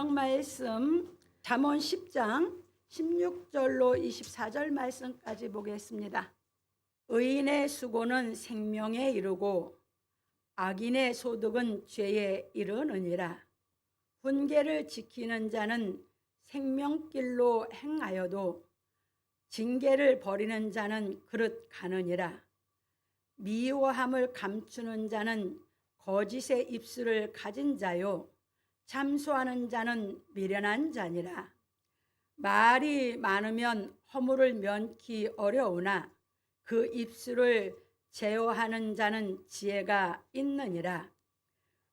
성경 말씀 잠언 10장 16절로 24절 말씀까지 보겠습니다. 의인의 수고는 생명에 이르고 악인의 소득은 죄에 이르느니라. 훈계를 지키는 자는 생명길로 행하여도 징계를 버리는 자는 그릇 가느니라. 미워함을 감추는 자는 거짓의 입술을 가진 자요 참소하는 자는 미련한 자니라. 말이 많으면 허물을 면키 어려우나 그 입술을 제어하는 자는 지혜가 있느니라.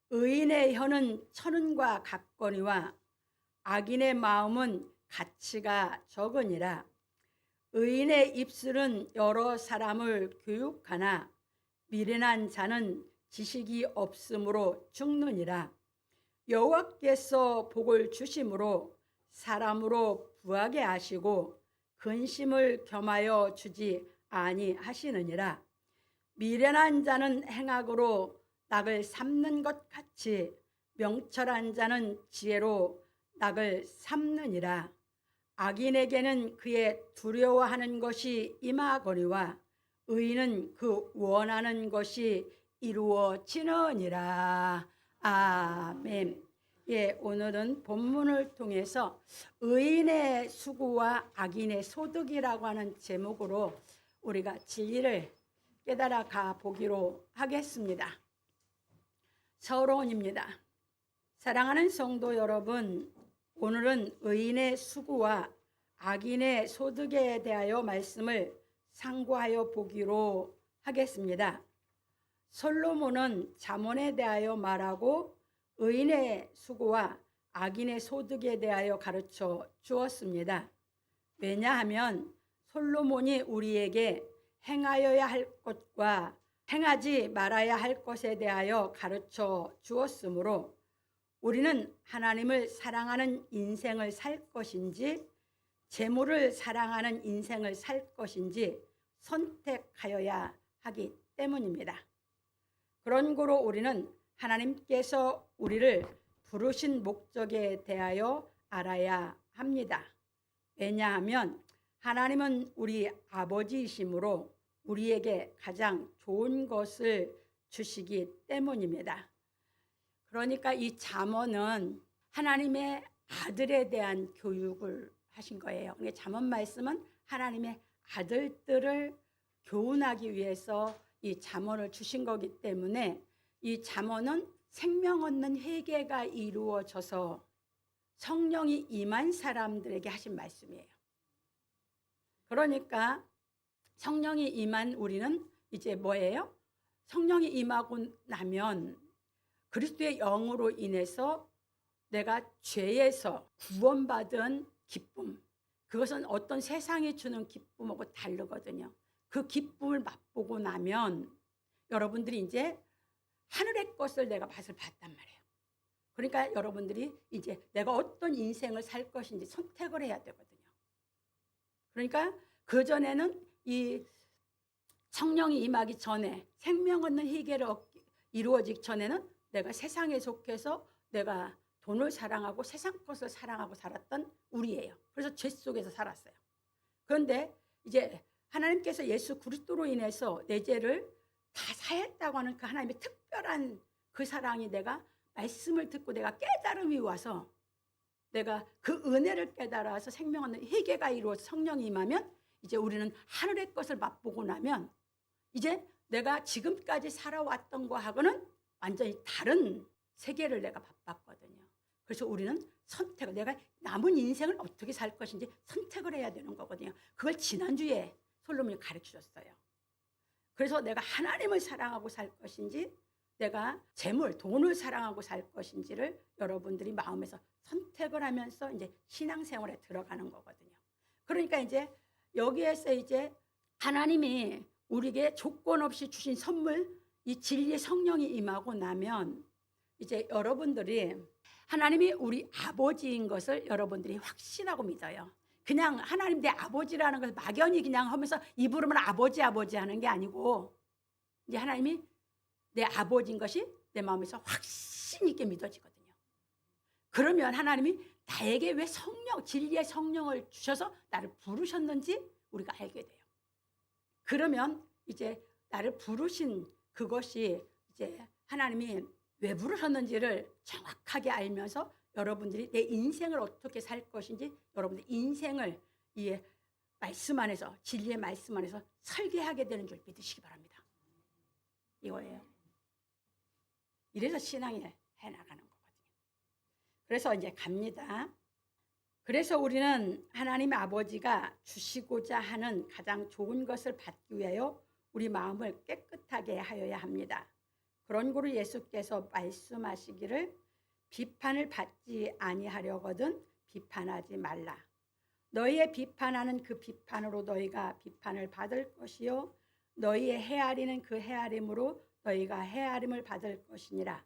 의인의 혀는 천은과 같거니와 악인의 마음은 가치가 적으니라. 의인의 입술은 여러 사람을 교육하나 미련한 자는 지식이 없으므로 죽느니라. 여호와께서 복을 주심으로 사람으로 부하게 하시고 근심을 겸하여 주지 아니하시느니라. 미련한 자는 행악으로 낙을 삼는 것 같이 명철한 자는 지혜로 낙을 삼느니라. 악인에게는 그의 두려워하는 것이 임하거니와 의인은 그 원하는 것이 이루어지느니라. 아멘. 예, 오늘은 본문을 통해서 의인의 수고와 악인의 소득이라고 하는 제목으로 우리가 진리를 깨달아 가 보기로 하겠습니다. 서론입니다. 사랑하는 성도 여러분, 오늘은 의인의 수고와 악인의 소득에 대하여 말씀을 상고하여 보기로 하겠습니다. 솔로몬은 잠언에 대하여 말하고 의인의 수고와 악인의 소득에 대하여 가르쳐 주었습니다. 왜냐하면 솔로몬이 우리에게 행하여야 할 것과 행하지 말아야 할 것에 대하여 가르쳐 주었으므로 우리는 하나님을 사랑하는 인생을 살 것인지 재물을 사랑하는 인생을 살 것인지 선택하여야 하기 때문입니다. 그런 고로 우리는 하나님께서 우리를 부르신 목적에 대하여 알아야 합니다. 왜냐하면 하나님은 우리 아버지이시므로 우리에게 가장 좋은 것을 주시기 때문입니다. 그러니까 이 잠언은 하나님의 아들에 대한 교육을 하신 거예요. 잠언 말씀은 하나님의 아들들을 교훈하기 위해서 이 잠언을 주신 거기 때문에 이 잠언은 생명 얻는 회개가 이루어져서 성령이 임한 사람들에게 하신 말씀이에요. 그러니까 성령이 임한 우리는 이제 뭐예요? 성령이 임하고 나면 그리스도의 영으로 인해서 내가 죄에서 구원받은 기쁨, 그것은 어떤 세상이 주는 기쁨하고 다르거든요. 그 기쁨을 맛보고 나면 여러분들이 이제 하늘의 것을 내가 맛을 봤단 말이에요. 그러니까 여러분들이 이제 내가 어떤 인생을 살 것인지 선택을 해야 되거든요. 그러니까 그전에는 이 성령이 임하기 전에 생명 얻는 희계를 이루어지기 전에는 내가 세상에 속해서 내가 돈을 사랑하고 세상 것을 사랑하고 살았던 우리예요. 그래서 죄 속에서 살았어요. 그런데 이제 하나님께서 예수 그리스도로 인해서 내 죄를 다 사했다고 하는 그 하나님의 특별한 그 사랑이 내가 말씀을 듣고 내가 깨달음이 와서 내가 그 은혜를 깨달아서 생명 얻는 회개가 이루어져 성령이 임하면 이제 우리는 하늘의 것을 맛보고 나면 이제 내가 지금까지 살아왔던 거하고는 완전히 다른 세계를 내가 맛봤거든요. 그래서 우리는 선택을, 내가 남은 인생을 어떻게 살 것인지 선택을 해야 되는 거거든요. 그걸 지난주에 솔로몬이 가르쳐 줬어요. 그래서 내가 하나님을 사랑하고 살 것인지 내가 재물, 돈을 사랑하고 살 것인지를 여러분들이 마음에서 선택을 하면서 이제 신앙생활에 들어가는 거거든요. 그러니까 이제 여기에서 이제 하나님이 우리에게 조건 없이 주신 선물, 이 진리의 성령이 임하고 나면 이제 여러분들이 하나님이 우리 아버지인 것을 여러분들이 확신하고 믿어요. 그냥 하나님 내 아버지라는 것을 막연히 그냥 하면서 입으로만 아버지 아버지 하는 게 아니고 이제 하나님이 내 아버지인 것이 내 마음에서 확신 있게 믿어지거든요. 그러면 하나님이 나에게 왜 성령, 진리의 성령을 주셔서 나를 부르셨는지 우리가 알게 돼요. 그러면 이제 나를 부르신 그것이 이제 하나님이 왜 부르셨는지를 정확하게 알면서 여러분들이 내 인생을 어떻게 살 것인지 여러분들 인생을 이 말씀 안에서, 진리의 말씀 안에서 설계하게 되는 줄 믿으시기 바랍니다. 이거예요. 이래서 신앙이 해나가는 거거든요. 그래서 이제 갑니다. 그래서 우리는 하나님 아버지가 주시고자 하는 가장 좋은 것을 받기 위하여 우리 마음을 깨끗하게 하여야 합니다. 그런 고로 예수께서 말씀하시기를 비판을 받지 아니하려거든 비판하지 말라. 너희의 비판하는 그 비판으로 너희가 비판을 받을 것이요 너희의 헤아리는 그 헤아림으로 너희가 헤아림을 받을 것이니라.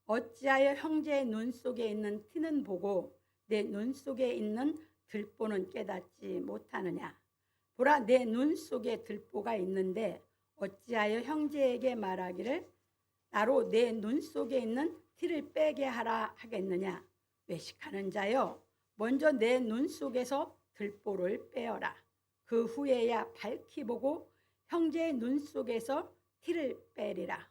어찌하여 형제의 눈 속에 있는 티는 보고 내 눈 속에 있는 들보는 깨닫지 못하느냐. 보라, 내 눈 속에 들보가 있는데 어찌하여 형제에게 말하기를 나로 내 눈 속에 있는 티를 빼게 하라 하겠느냐. 외식하는 자여, 먼저 내 눈 속에서 들보를 빼어라. 그 후에야 밝히 보고 형제의 눈 속에서 티를 빼리라.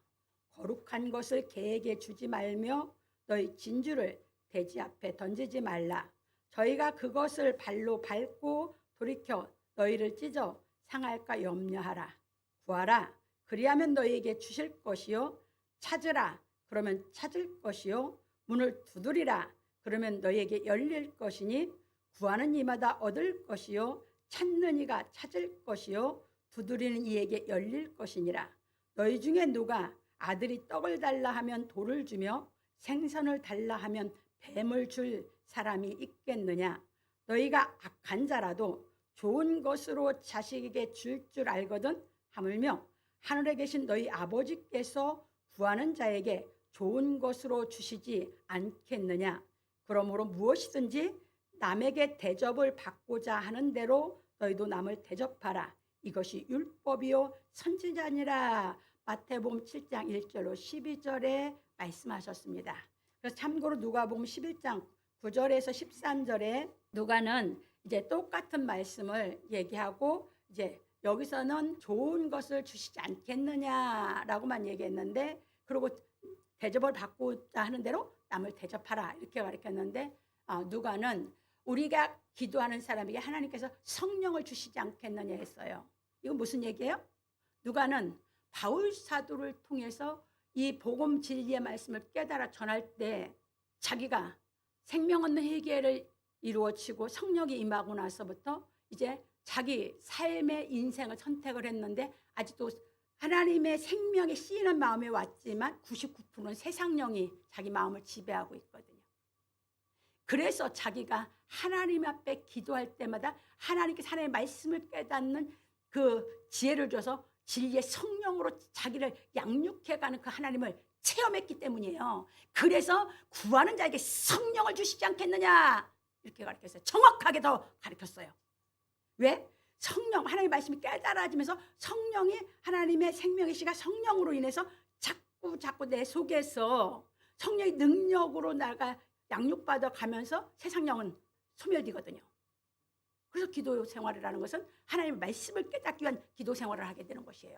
거룩한 것을 개에게 주지 말며 너희 진주를 돼지 앞에 던지지 말라. 저희가 그것을 발로 밟고 돌이켜 너희를 찢어 상할까 염려하라. 구하라, 그리하면 너희에게 주실 것이요. 찾으라, 그러면 찾을 것이요. 문을 두드리라, 그러면 너희에게 열릴 것이니 구하는 이마다 얻을 것이요. 찾는 이가 찾을 것이요. 두드리는 이에게 열릴 것이니라. 너희 중에 누가 아들이 떡을 달라 하면 돌을 주며 생선을 달라 하면 뱀을 줄 사람이 있겠느냐. 너희가 악한 자라도 좋은 것으로 자식에게 줄 줄 알거든 하물며 하늘에 계신 너희 아버지께서 구하는 자에게 좋은 것으로 주시지 않겠느냐. 그러므로 무엇이든지 남에게 대접을 받고자 하는 대로 너희도 남을 대접하라. 이것이 율법이요 선지자니라. 마태복음 7장 1절로 12절에 말씀하셨습니다. 그래서 참고로 누가복음 11장 9절에서 13절에 누가는 이제 똑같은 말씀을 얘기하고 이제 여기서는 좋은 것을 주시지 않겠느냐라고만 얘기했는데, 그리고 대접을 받고자 하는 대로 남을 대접하라 이렇게 가르쳤는데, 누가는 우리가 기도하는 사람에게 하나님께서 성령을 주시지 않겠느냐 했어요. 이건 무슨 얘기예요? 누가는 바울 사도를 통해서 이 복음 진리의 말씀을 깨달아 전할 때 자기가 생명 얻는 회개를 이루어지고 성령이 임하고 나서부터 이제 자기 삶의 인생을 선택을 했는데 아직도 하나님의 생명이 씌이는 마음에 왔지만 99%는 세상령이 자기 마음을 지배하고 있거든요. 그래서 자기가 하나님 앞에 기도할 때마다 하나님께서 하나님의 말씀을 깨닫는 그 지혜를 줘서 진리의 성령으로 자기를 양육해가는 그 하나님을 체험했기 때문이에요. 그래서 구하는 자에게 성령을 주시지 않겠느냐 이렇게 가르쳤어요. 정확하게 더 가르쳤어요. 왜? 성령, 하나님의 말씀이 깨달아지면서 성령이 하나님의 생명의 씨가 성령으로 인해서 자꾸 내 속에서 성령의 능력으로 나가 양육받아 가면서 세상령은 소멸되거든요. 그래서 기도 생활이라는 것은 하나님의 말씀을 깨닫기 위한 기도 생활을 하게 되는 것이에요.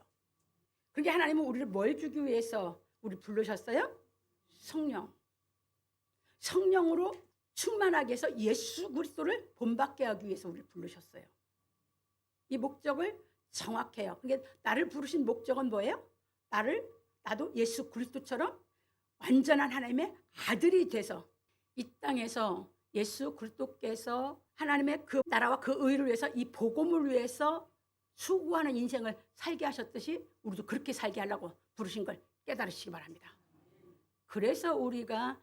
그게 하나님은 우리를 뭘 주기 위해서 우리 부르셨어요? 성령. 성령으로 충만하게 해서 예수 그리스도를 본받게 하기 위해서 우리를 부르셨어요. 이 목적을 정확해요. 그러니까 나를 부르신 목적은 뭐예요? 나도 예수 그리스도처럼 완전한 하나님의 아들이 돼서 이 땅에서 예수 그리스도께서 하나님의 그 나라와 그 의를 위해서 이 복음을 위해서 수고하는 인생을 살게 하셨듯이 우리도 그렇게 살게 하려고 부르신 걸 깨달으시기 바랍니다. 그래서 우리가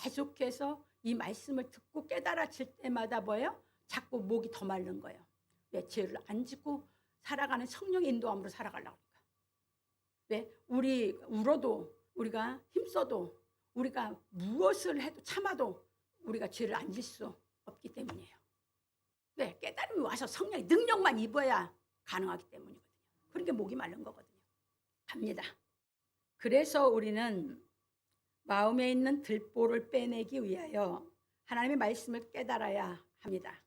계속해서 이 말씀을 듣고 깨달아질 때마다 뭐예요? 자꾸 목이 더 마른 거예요. 왜? 죄를 안 짓고 살아가는 성령의 인도함으로 살아가려고 하니까. 왜? 우리 울어도 우리가 힘써도 우리가 무엇을 해도 참아도 우리가 죄를 안 질 수 없기 때문이에요. 왜? 깨달음이 와서 성령의 능력만 입어야 가능하기 때문이거든요. 그러니까 목이 마른 거거든요. 갑니다. 그래서 우리는 마음에 있는 들보를 빼내기 위하여 하나님의 말씀을 깨달아야 합니다.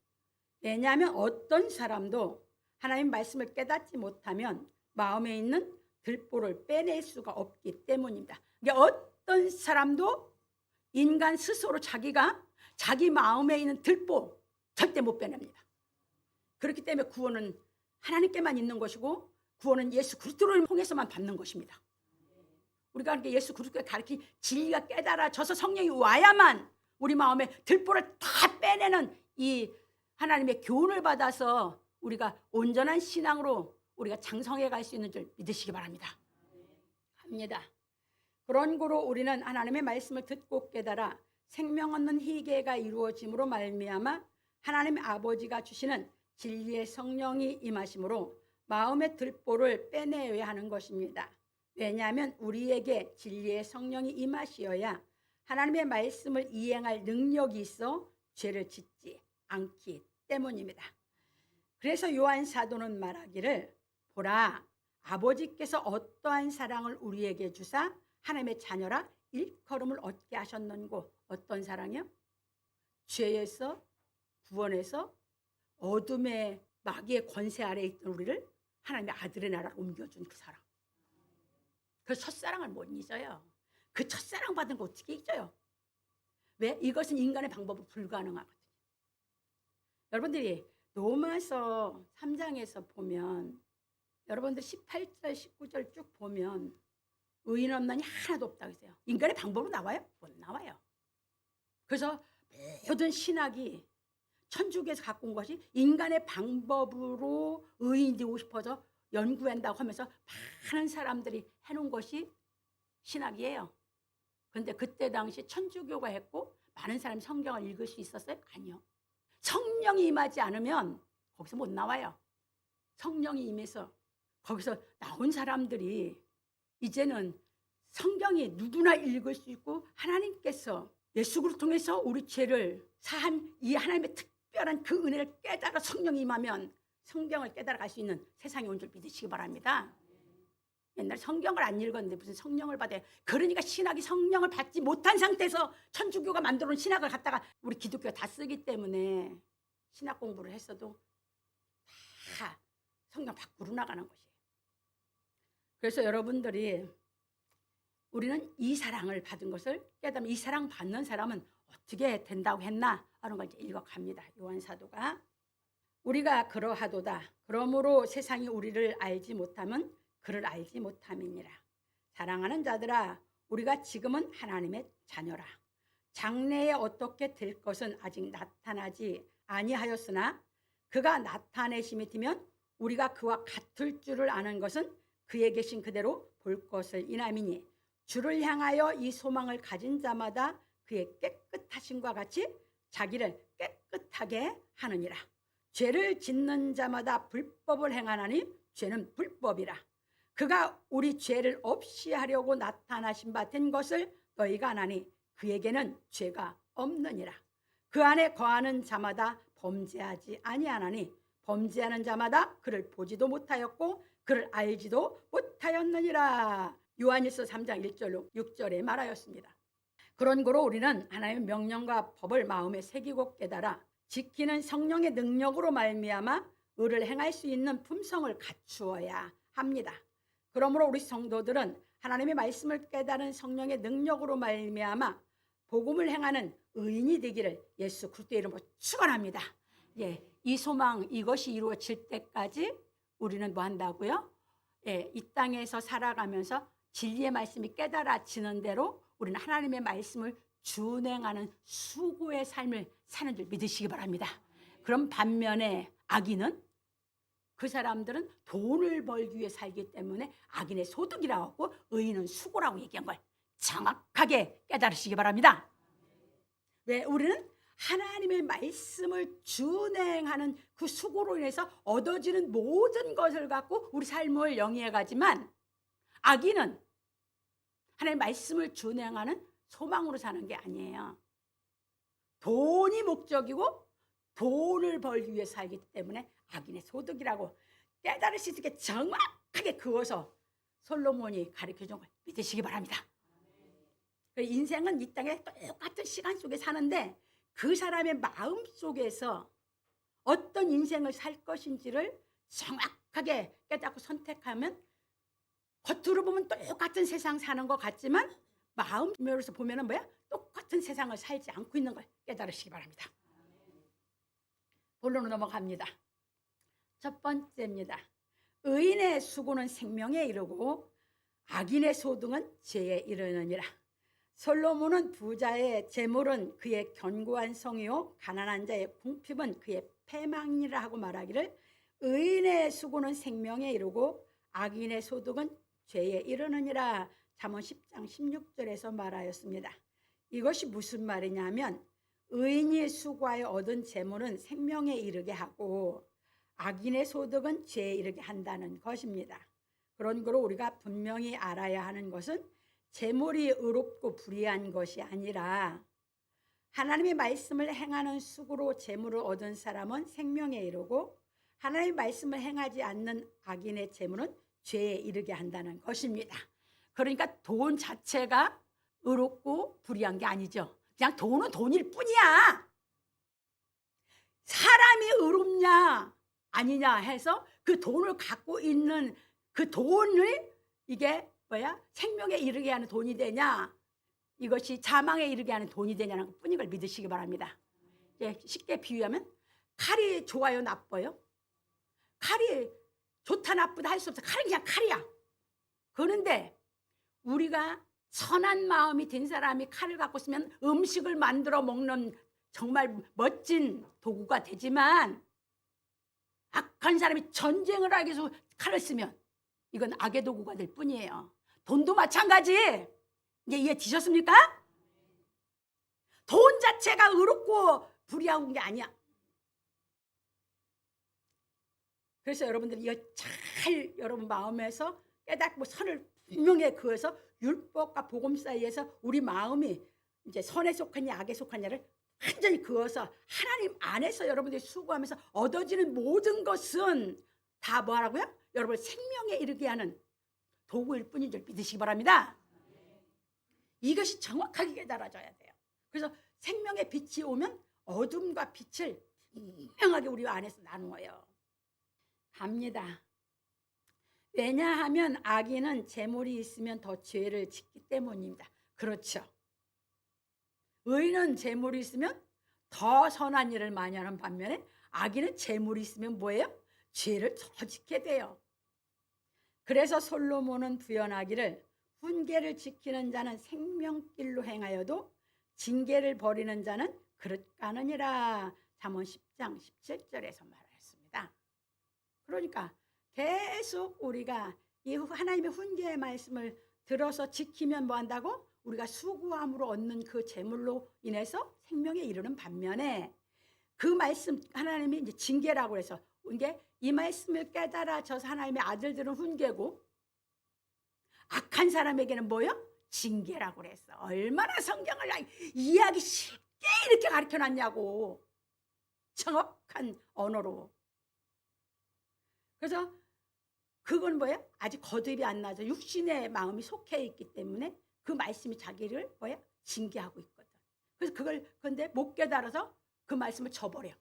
왜냐하면 어떤 사람도 하나님의 말씀을 깨닫지 못하면 마음에 있는 들보를 빼낼 수가 없기 때문입니다. 그러니까 어떤 사람도 인간 스스로 자기가 자기 마음에 있는 들보 절대 못 빼냅니다. 그렇기 때문에 구원은 하나님께만 있는 것이고 구원은 예수 그리스도를 통해서만 받는 것입니다. 우리가 이렇게 예수 그리스도의 가르친 진리가 깨달아져서 성령이 와야만 우리 마음에 들보를 다 빼내는 이 하나님의 교훈을 받아서 우리가 온전한 신앙으로 우리가 장성해 갈 수 있는 줄 믿으시기 바랍니다. 합니다. 그런 거로 우리는 하나님의 말씀을 듣고 깨달아 생명 얻는 희계가 이루어짐으로 말미암아 하나님의 아버지가 주시는 진리의 성령이 임하심으로 마음의 들보를 빼내야 하는 것입니다. 왜냐하면 우리에게 진리의 성령이 임하시어야 하나님의 말씀을 이행할 능력이 있어 죄를 짓지 않기 때문입니다. 그래서 요한 사도는 말하기를 보라 아버지께서 어떠한 사랑을 우리에게 주사 하나님의 자녀라 일컬음을 얻게 하셨는고 어떤 사랑이요? 죄에서 구원해서 어둠의 마귀의 권세 아래에 있던 우리를 하나님의 아들의 나라로 옮겨준 그 사랑. 그 첫사랑을 못 잊어요. 그 첫사랑 받은 거 어떻게 잊어요? 왜? 이것은 인간의 방법으로 불가능하거든요. 여러분들이 로마서 3장에서 보면 여러분들 18절 19절 쭉 보면 의인 없나니 하나도 없다고 했어요. 인간의 방법으로 나와요? 못 나와요. 그래서 모든 신학이 천주교에서 갖고 온 것이 인간의 방법으로 의인이 되고 싶어서 연구한다고 하면서 많은 사람들이 해놓은 것이 신학이에요. 그런데 그때 당시 천주교가 했고 많은 사람이 성경을 읽을 수 있었어요? 아니요. 성령이 임하지 않으면 거기서 못 나와요. 성령이 임해서 거기서 나온 사람들이 이제는 성경이 누구나 읽을 수 있고 하나님께서 예수 그리스도를 통해서 우리 죄를 사한 이 하나님의 특별한 그 은혜를 깨달아 성령이 임하면 성경을 깨달아 갈 수 있는 세상에 온 줄 믿으시기 바랍니다. 옛날 성경을 안 읽었는데 무슨 성령을 받아요. 그러니까 신학이 성령을 받지 못한 상태에서 천주교가 만들어 놓은 신학을 갖다가 우리 기독교가 다 쓰기 때문에 신학 공부를 했어도 다 성경 밖으로 나가는 것이에요. 그래서 여러분들이 우리는 이 사랑을 받은 것을 깨달으면 이 사랑 받는 사람은 어떻게 된다고 했나 하는 걸 이제 읽어갑니다. 요한 사도가 우리가 그러하도다. 그러므로 세상이 우리를 알지 못하면 그를 알지 못함이니라. 사랑하는 자들아 우리가 지금은 하나님의 자녀라. 장래에 어떻게 될 것은 아직 나타나지 아니하였으나 그가 나타내심이 되면 우리가 그와 같을 줄을 아는 것은 그에 계신 그대로 볼 것을 인함이니 주를 향하여 이 소망을 가진 자마다 그의 깨끗하심과 같이 자기를 깨끗하게 하느니라. 죄를 짓는 자마다 불법을 행하나니 죄는 불법이라. 그가 우리 죄를 없이 하려고 나타나신 바 된 것을 너희가 아나니 그에게는 죄가 없느니라. 그 안에 거하는 자마다 범죄하지 아니하나니 범죄하는 자마다 그를 보지도 못하였고 그를 알지도 못하였느니라. 요한일서 3장 1절 6절에 말하였습니다. 그런 거로 우리는 하나님의 명령과 법을 마음에 새기고 깨달아 지키는 성령의 능력으로 말미암아 의를 행할 수 있는 품성을 갖추어야 합니다. 그러므로 우리 성도들은 하나님의 말씀을 깨달은 성령의 능력으로 말미암아 복음을 행하는 의인이 되기를 예수 그리스도의 이름으로 축원합니다. 예, 이 소망 이것이 이루어질 때까지 우리는 뭐 한다고요? 예, 이 땅에서 살아가면서 진리의 말씀이 깨달아지는 대로 우리는 하나님의 말씀을 준행하는 수고의 삶을 사는 줄 믿으시기 바랍니다. 그럼 반면에 악인은 그 사람들은 돈을 벌기 위해 살기 때문에 악인의 소득이라고 하고 의인은 수고라고 얘기한 걸 정확하게 깨달으시기 바랍니다. 왜? 우리는 하나님의 말씀을 준행하는 그 수고로 인해서 얻어지는 모든 것을 갖고 우리 삶을 영위해 가지만 악인은 하나님의 말씀을 준행하는 소망으로 사는 게 아니에요. 돈이 목적이고 돈을 벌기 위해 살기 때문에 악인의 소득이라고 깨달을 수 있게 정확하게 그어서 솔로몬이 가르쳐준 걸 믿으시기 바랍니다. 인생은 이 땅에 똑같은 시간 속에 사는데 그 사람의 마음 속에서 어떤 인생을 살 것인지를 정확하게 깨닫고 선택하면 겉으로 보면 똑같은 세상 사는 것 같지만 마음으로서 보면은 뭐야? 똑같은 세상을 살지 않고 있는 걸 깨달으시기 바랍니다. 본론으로 넘어갑니다. 첫 번째입니다. 의인의 수고는 생명에 이르고 악인의 소득은 죄에 이르느니라. 솔로몬은 부자의 재물은 그의 견고한 성이요 가난한 자의 궁핍은 그의 패망이라 하고 말하기를 의인의 수고는 생명에 이르고 악인의 소득은 죄에 이르느니라. 잠언 10장 16절에서 말하였습니다. 이것이 무슨 말이냐면 의인이 수고하여 얻은 재물은 생명에 이르게 하고 악인의 소득은 죄에 이르게 한다는 것입니다. 그런 거로 우리가 분명히 알아야 하는 것은 재물이 의롭고 불의한 것이 아니라 하나님의 말씀을 행하는 수고로 재물을 얻은 사람은 생명에 이르고 하나님의 말씀을 행하지 않는 악인의 재물은 죄에 이르게 한다는 것입니다. 그러니까 돈 자체가 의롭고 불의한 게 아니죠. 그냥 돈은 돈일 뿐이야. 사람이 의롭냐 아니냐 해서 그 돈을 갖고 있는 그 돈을 이게 뭐야? 생명에 이르게 하는 돈이 되냐? 이것이 사망에 이르게 하는 돈이 되냐는 것뿐인 걸 믿으시기 바랍니다. 쉽게 비유하면 칼이 좋아요, 나빠요? 칼이 좋다 나쁘다 할 수 없어. 칼은 그냥 칼이야. 그런데 우리가 선한 마음이 된 사람이 칼을 갖고 있으면 음식을 만들어 먹는 정말 멋진 도구가 되지만 악한 사람이 전쟁을 하기 위해서 칼을 쓰면 이건 악의 도구가 될 뿐이에요. 돈도 마찬가지. 이제 이해되셨습니까? 돈 자체가 의롭고 불의한 게 아니야. 그래서 여러분들이 이거 잘 여러분 마음에서 깨닫고 선을 분명히 그어서 율법과 복음 사이에서 우리 마음이 이제 선에 속하냐 악에 속하냐를 완전히 그어서 하나님 안에서 여러분들이 수고하면서 얻어지는 모든 것은 다 뭐라고요? 여러분 생명에 이르게 하는 도구일 뿐인 줄 믿으시기 바랍니다. 이것이 정확하게 깨달아져야 돼요. 그래서 생명의 빛이 오면 어둠과 빛을 분명하게 우리 안에서 나누어요. 갑니다. 왜냐하면 악인은 재물이 있으면 더 죄를 짓기 때문입니다. 그렇죠. 의인은 재물이 있으면 더 선한 일을 많이 하는 반면에 악인은 재물이 있으면 뭐예요? 죄를 더 짓게 돼요. 그래서 솔로몬은 부연하기를 훈계를 지키는 자는 생명길로 행하여도 징계를 버리는 자는 그릇 가느니라. 잠언 10장 17절에서 말했습니다. 그러니까 계속 우리가 이 하나님의 훈계의 말씀을 들어서 지키면 뭐 한다고? 우리가 수고함으로 얻는 그 재물로 인해서 생명에 이르는 반면에 그 말씀 하나님이 이제 징계라고 해서 이게 이 말씀을 깨달아져서 하나님의 아들들은 훈계고 악한 사람에게는 뭐요? 징계라고 그랬어. 얼마나 성경을 이해하기 쉽게 이렇게 가르쳐 놨냐고. 정확한 언어로. 그래서 그건 뭐야? 아직 거듭이 안 나죠. 육신의 마음이 속해 있기 때문에 그 말씀이 자기를 뭐야? 징계하고 있거든. 그래서 그걸 근데 못 깨달아서 그 말씀을 저버려.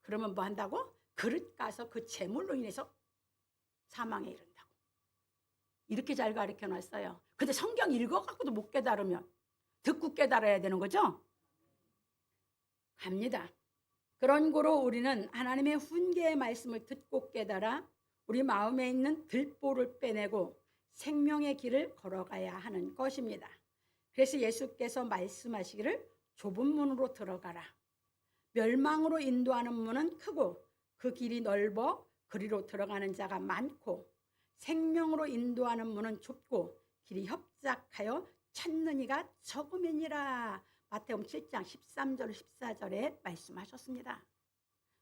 그러면 뭐 한다고? 그릇 가서 그 재물로 인해서 사망에 이른다고. 이렇게 잘 가르쳐 놨어요. 근데 성경 읽어갖고도 못 깨달으면 듣고 깨달아야 되는 거죠? 갑니다. 그런 거로 우리는 하나님의 훈계의 말씀을 듣고 깨달아 우리 마음에 있는 들보를 빼내고 생명의 길을 걸어가야 하는 것입니다. 그래서 예수께서 말씀하시기를 좁은 문으로 들어가라. 멸망으로 인도하는 문은 크고 그 길이 넓어 그리로 들어가는 자가 많고 생명으로 인도하는 문은 좁고 길이 협착하여 찾는 이가 적음이니라. 마태복음 7장 13절 14절에 말씀하셨습니다.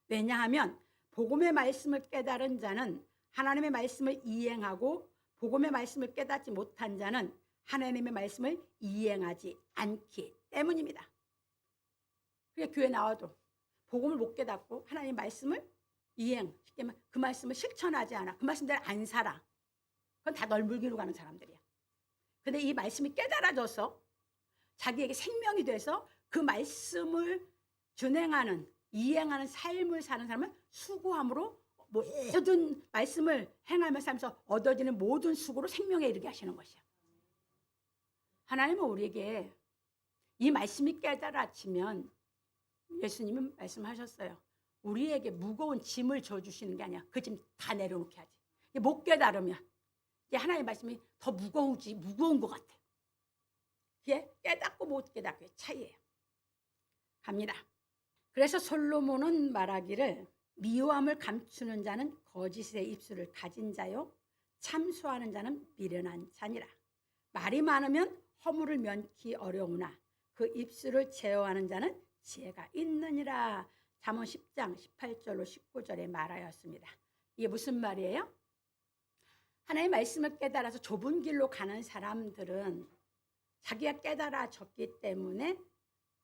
왜냐하면 복음의 말씀을 깨달은 자는 하나님의 말씀을 이행하고 복음의 말씀을 깨닫지 못한 자는 하나님의 말씀을 이행하지 않기 때문입니다. 그게 교회 나와도 복음을 못 깨닫고 하나님의 말씀을 이행시키면 그 말씀을 실천하지 않아. 그 말씀대로 안 살아. 그건 다 널물기로 가는 사람들이야. 근데 이 말씀이 깨달아져서 자기에게 생명이 돼서 그 말씀을 준행하는, 이행하는 삶을 사는 사람은 수고함으로 모든 말씀을 행하며 살면서 얻어지는 모든 수고로 생명에 이르게 하시는 것이야. 하나님은 우리에게 이 말씀이 깨달아지면, 예수님은 말씀하셨어요. 우리에게 무거운 짐을 져주시는 게 아니야. 그 짐 다 내려놓게 하지. 못 깨달으면 이게 하나님의 말씀이 더 무거운 것 같아. 그게 깨닫고 못 깨닫고의 차이예요. 갑니다. 그래서 솔로몬은 말하기를 미워함을 감추는 자는 거짓의 입술을 가진 자요, 참소하는 자는 미련한 자니라. 말이 많으면 허물을 면키 어려우나 그 입술을 제어하는 자는 지혜가 있느니라. 잠언 10장 18절로 19절에 말하였습니다. 이게 무슨 말이에요? 하나님의 말씀을 깨달아서 좁은 길로 가는 사람들은 자기가 깨달아졌기 때문에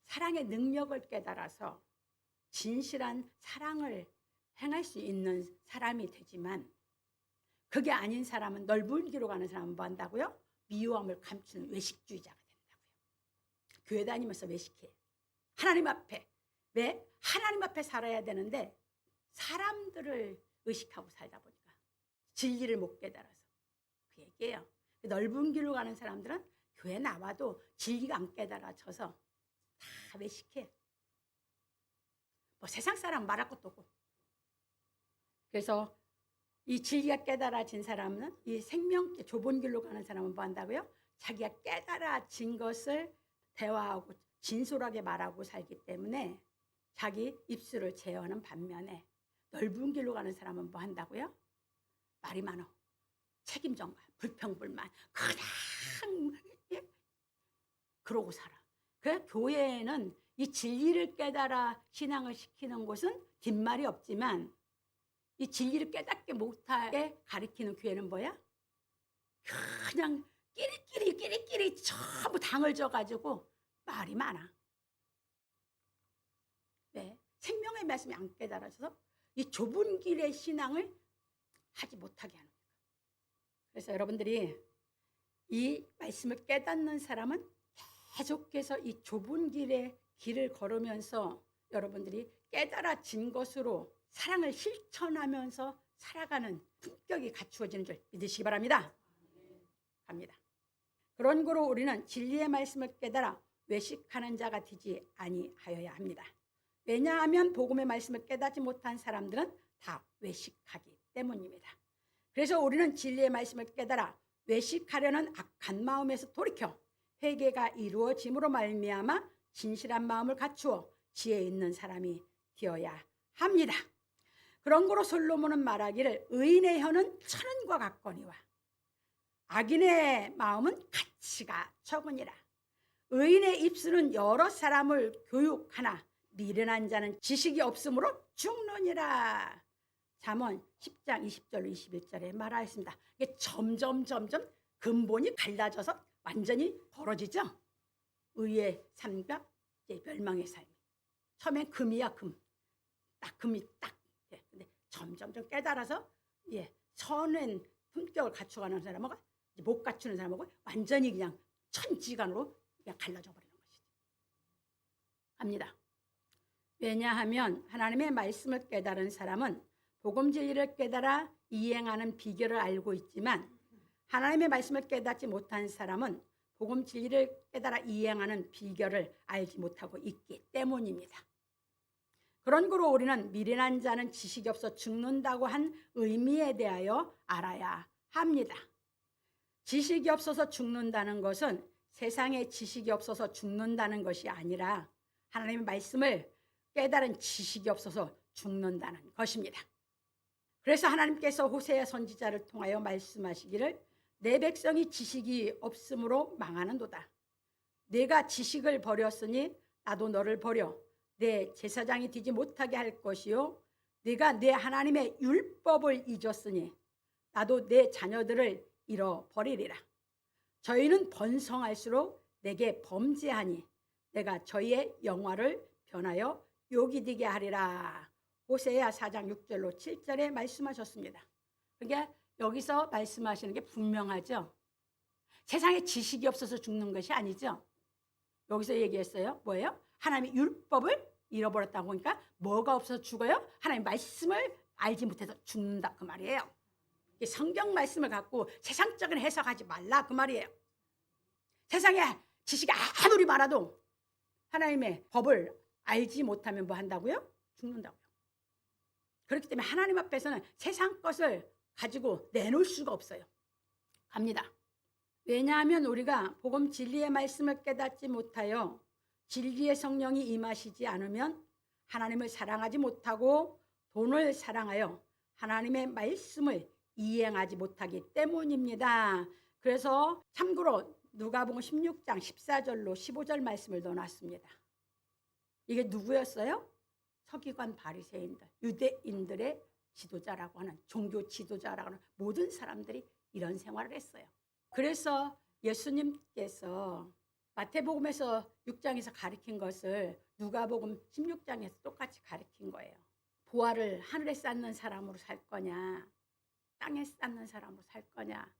사랑의 능력을 깨달아서 진실한 사랑을 행할 수 있는 사람이 되지만, 그게 아닌 사람은, 넓은 길로 가는 사람은 뭐 한다고요? 미워함을 감추는 외식주의자가 된다고요. 교회 다니면서 외식해. 하나님 앞에. 왜? 하나님 앞에 살아야 되는데 사람들을 의식하고 살다 보니까 진리를 못 깨달아서. 그 얘기예요. 넓은 길로 가는 사람들은 교회 나와도 진리가 안 깨달아져서 다 외식해. 뭐 세상 사람 말할 것도 없고. 그래서 이 진리가 깨달아진 사람은, 이 생명길 좁은 길로 가는 사람은 뭐 한다고요? 자기가 깨달아진 것을 대화하고 진솔하게 말하고 살기 때문에 자기 입술을 제어하는 반면에, 넓은 길로 가는 사람은 뭐 한다고요? 말이 많어. 책임 전가, 불평불만, 그냥 그러고 살아. 그래서 교회에는 이 진리를 깨달아 신앙을 시키는 곳은 뒷말이 없지만, 이 진리를 깨닫게 못하게 가리키는 교회는 뭐야? 그냥 끼리끼리 전부 당을 져가지고 말이 많아. 네, 생명의 말씀이 안 깨달아져서 이 좁은 길의 신앙을 하지 못하게 하는 거예요. 그래서 여러분들이 이 말씀을 깨닫는 사람은 계속해서 이 좁은 길을 걸으면서 여러분들이 깨달아진 것으로 사랑을 실천하면서 살아가는 품격이 갖추어지는 줄 믿으시기 바랍니다. 갑니다. 그런 거로 우리는 진리의 말씀을 깨달아 외식하는 자가 되지 아니하여야 합니다. 왜냐하면 복음의 말씀을 깨닫지 못한 사람들은 다 외식하기 때문입니다. 그래서 우리는 진리의 말씀을 깨달아 외식하려는 악한 마음에서 돌이켜 회개가 이루어짐으로 말미암아 진실한 마음을 갖추어 지혜 있는 사람이 되어야 합니다. 그런 거로 솔로몬은 말하기를 의인의 혀는 천은과 같거니와 악인의 마음은 가치가 적으니라. 의인의 입술은 여러 사람을 교육하나 미련한 자는 지식이 없으므로 죽느니라. 잠언 10장 20절로 21절에 말하였습니다. 이게 점점 근본이 갈라져서 완전히 벌어지죠. 의의 삶과 멸망의 삶. 처음엔 금이야, 금. 딱 금이 딱. 근데 점점 깨달아서 선한 품격을 갖춰가는 사람하고 못 갖추는 사람하고 완전히 그냥 천지간으로 그냥 갈라져 버리는 것이죠. 합니다. 왜냐하면 하나님의 말씀을 깨달은 사람은 복음 진리를 깨달아 이행하는 비결을 알고 있지만, 하나님의 말씀을 깨닫지 못한 사람은 복음 진리를 깨달아 이행하는 비결을 알지 못하고 있기 때문입니다. 그런 거로 우리는 미련한 자는 지식이 없어 죽는다고 한 의미에 대하여 알아야 합니다. 지식이 없어서 죽는다는 것은 세상에 지식이 없어서 죽는다는 것이 아니라 하나님의 말씀을 깨달은 지식이 없어서 죽는다는 것입니다. 그래서 하나님께서 호세아 선지자를 통하여 말씀하시기를 내 백성이 지식이 없으므로 망하는도다. 내가 지식을 버렸으니 나도 너를 버려 내 제사장이 되지 못하게 할 것이요 네가 내 하나님의 율법을 잊었으니 나도 내 자녀들을 잃어버리리라. 저희는 번성할수록 내게 범죄하니 내가 저희의 영화를 변하여 욕이 되게 하리라. 호세아 4장 6절로 7절에 말씀하셨습니다. 그러니까 여기서 말씀하시는 게 분명하죠. 세상에 지식이 없어서 죽는 것이 아니죠. 여기서 얘기했어요. 뭐예요? 하나님의 율법을 잃어버렸다고 하니까 뭐가 없어서 죽어요? 하나님의 말씀을 알지 못해서 죽는다 그 말이에요. 성경 말씀을 갖고 세상적인 해석하지 말라 그 말이에요. 세상에 지식이 아무리 많아도 하나님의 법을 알지 못하면 뭐 한다고요? 죽는다고요. 그렇기 때문에 하나님 앞에서는 세상 것을 가지고 내놓을 수가 없어요. 갑니다. 왜냐하면 우리가 복음 진리의 말씀을 깨닫지 못하여 진리의 성령이 임하시지 않으면 하나님을 사랑하지 못하고 돈을 사랑하여 하나님의 말씀을 이행하지 못하기 때문입니다. 그래서 참고로 누가복음 16장 14절로 15절 말씀을 넣어놨습니다. 이게 누구였어요? 서기관 바리새인들, 유대인들의 지도자라고 하는, 종교 지도자라고 하는 모든 사람들이 이런 생활을 했어요. 그래서 예수님께서 마태복음에서 6장에서 가르친 것을 누가복음 16장에서 똑같이 가르친 거예요. 보화를 하늘에 쌓는 사람으로 살 거냐, 땅에 쌓는 사람으로 살 거냐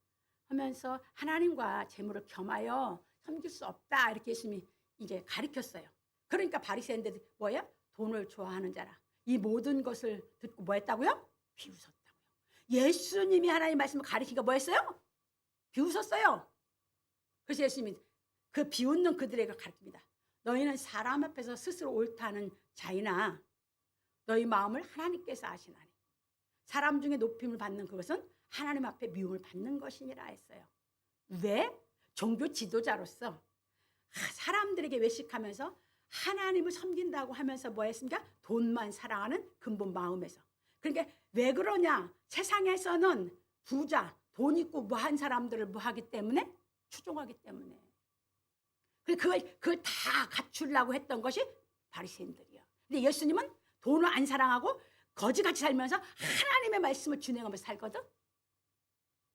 하면서 하나님과 재물을 겸하여 섬길 수 없다, 이렇게 예수님이 이제 가르쳤어요. 그러니까 바리새인들이 뭐예요? 돈을 좋아하는 자라. 이 모든 것을 듣고 뭐 했다고요? 비웃었다고요. 예수님이 하나님 말씀을 가르치니까 뭐 했어요? 비웃었어요. 그래서 예수님이 그 비웃는 그들에게 가르칩니다. 너희는 사람 앞에서 스스로 옳다는 자이나 너희 마음을 하나님께서 아시나니 사람 중에 높임을 받는 그것은 하나님 앞에 미움을 받는 것이니라 했어요. 왜? 종교 지도자로서 사람들에게 외식하면서 하나님을 섬긴다고 하면서 뭐 했습니까? 돈만 사랑하는 근본 마음에서. 그러니까 왜 그러냐? 세상에서는 부자, 돈 있고 뭐한 사람들을 뭐 하기 때문에? 추종하기 때문에. 그걸 다 갖추려고 했던 것이 바리새인들이야. 근데 예수님은 돈을 안 사랑하고 거지같이 살면서 하나님의 말씀을 준행하면서 살거든.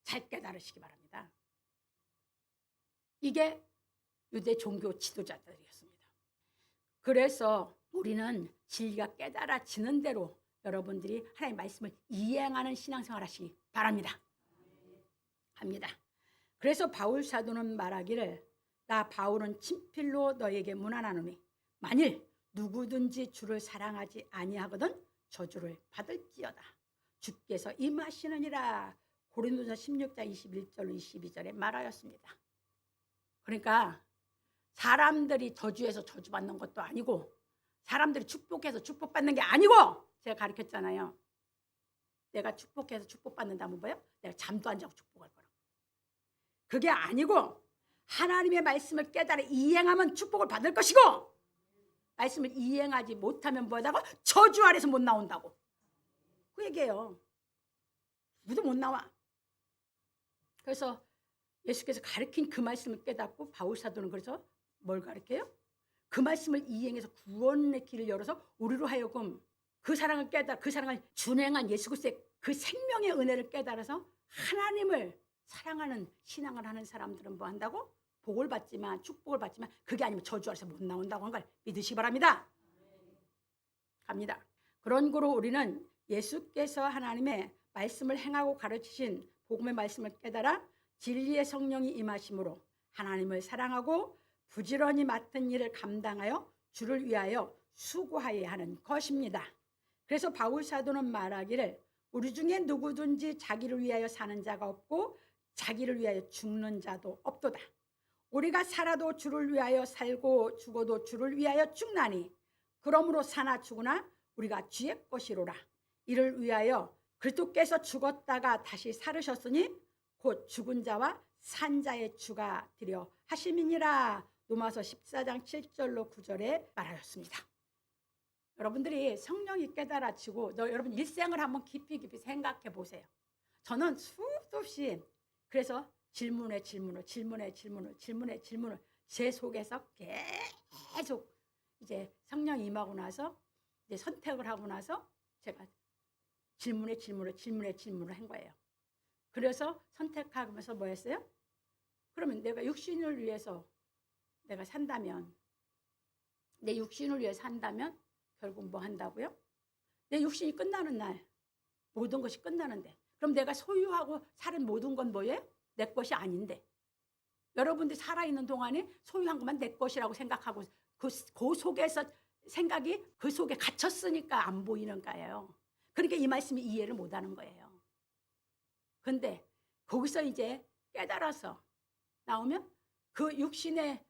잘 깨달으시기 바랍니다. 이게 유대 종교 지도자들이었습니다. 그래서 우리는 진리가 깨달아지는 대로 여러분들이 하나님의 말씀을 이행하는 신앙생활 하시기 바랍니다. 합니다. 그래서 바울 사도는 말하기를 나 바울은 친필로 너에게 문안하노니 만일 누구든지 주를 사랑하지 아니하거든 저주를 받을지어다. 주께서 임하시느니라. 고린도서 16장 21절로 22절에 말하였습니다. 그러니까 사람들이 저주해서 저주받는 것도 아니고 사람들이 축복해서 축복받는 게 아니고 제가 가르쳤잖아요. 내가 축복해서 축복받는다면 뭐예요? 내가 잠도 안 자고 축복할 거라고. 그게 아니고 하나님의 말씀을 깨달아 이행하면 축복을 받을 것이고 말씀을 이행하지 못하면 뭐라고? 저주 아래서 못 나온다고. 그 얘기예요. 누구도 못 나와. 그래서 예수께서 가르친 그 말씀을 깨닫고 바울 사도는 그래서 뭘 가르쳐요? 그 말씀을 이행해서 구원의 길을 열어서 우리로 하여금 그 사랑을 깨달아 그 사랑을 준행한 예수 그리스도의 그 생명의 은혜를 깨달아서 하나님을 사랑하는 신앙을 하는 사람들은 뭐 한다고? 복을 받지만 축복을 받지만 그게 아니면 저주 아래서 못 나온다고 한 걸 믿으시기 바랍니다. 갑니다. 그런 거로 우리는 예수께서 하나님의 말씀을 행하고 가르치신 복음의 말씀을 깨달아 진리의 성령이 임하심으로 하나님을 사랑하고 부지런히 맡은 일을 감당하여 주를 위하여 수고하여야 하는 것입니다. 그래서 바울 사도는 말하기를 우리 중에 누구든지 자기를 위하여 사는 자가 없고 자기를 위하여 죽는 자도 없도다. 우리가 살아도 주를 위하여 살고 죽어도 주를 위하여 죽나니 그러므로 사나 죽으나 우리가 주의 것이로라. 이를 위하여 그리스도께서 죽었다가 다시 살으셨으니 곧 죽은 자와 산 자의 주가 되려 하심이니라. 로마서 14장 7절로 9절에 말하였습니다. 여러분들이 성령이 깨달아지고 여러분 일생을 한번 깊이 생각해 보세요. 저는 수도 없이 그래서 질문에 질문을 제 속에서 계속 이제 성령이 임하고 나서 이제 선택을 하고 나서 제가 질문에 질문을 한 거예요. 그래서 선택하면서 뭐 했어요? 그러면 내가 육신을 위해서 내가 산다면 내 육신을 위해 산다면 결국 뭐 한다고요? 내 육신이 끝나는 날 모든 것이 끝나는데 그럼 내가 소유하고 사는 모든 건 뭐예요? 내 것이 아닌데 여러분들이 살아있는 동안에 소유한 것만 내 것이라고 생각하고 그 속에서 생각이 그 속에 갇혔으니까 안 보이는 거예요. 그러니까 이 말씀이 이해를 못하는 거예요. 근데 거기서 이제 깨달아서 나오면 그 육신의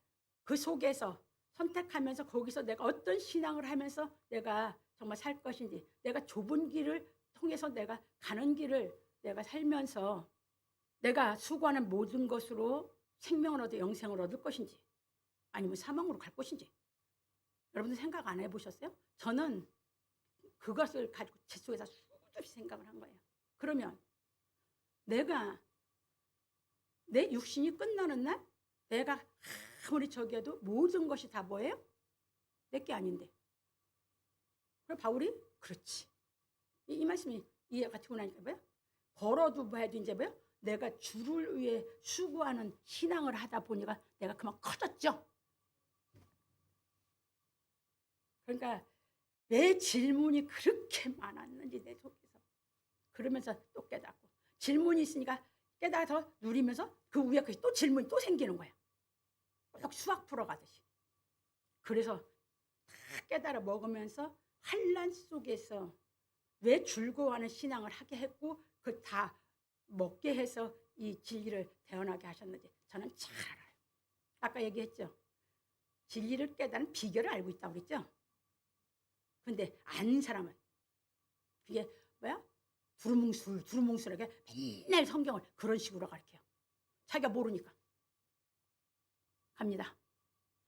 그 속에서 선택하면서 거기서 내가 어떤 신앙을 하면서 내가 정말 살 것인지, 내가 좁은 길을 통해서 내가 가는 길을 내가 살면서 내가 수고하는 모든 것으로 생명을 얻어 영생을 얻을 것인지 아니면 사망으로 갈 것인지 여러분들 생각 안 해보셨어요? 저는 그것을 가지고 제 속에서 수없이 생각을 한 거예요. 그러면 내가 내 육신이 끝나는 날 내가 아무리 저기해도 모든 것이 다 뭐예요? 내게 아닌데. 그럼 바울이 그렇지. 이 말씀이 이해가 되고 나니까 뭐야? 벌어도 뭐해도 이제 뭐야? 내가 주를 위해 수고하는 신앙을 하다 보니까 내가 그만 커졌죠. 그러니까 내 질문이 그렇게 많았는지 내 속에서. 그러면서 또 깨닫고 질문이 있으니까 깨달아서 누리면서 그 위에 또 질문이 또 생기는 거야. 꼭 수학 풀어가듯이. 그래서 다 깨달아 먹으면서 환난 속에서 왜 즐거워하는 신앙을 하게 했고 그 다 먹게 해서 이 진리를 대언하게 하셨는지 저는 잘 알아요. 아까 얘기했죠. 진리를 깨달은 비결을 알고 있다고 그랬죠. 근데 아는 사람은 그게 뭐야? 두루뭉술하게 맨날 성경을 그런 식으로 가르쳐요. 자기가 모르니까. 갑니다.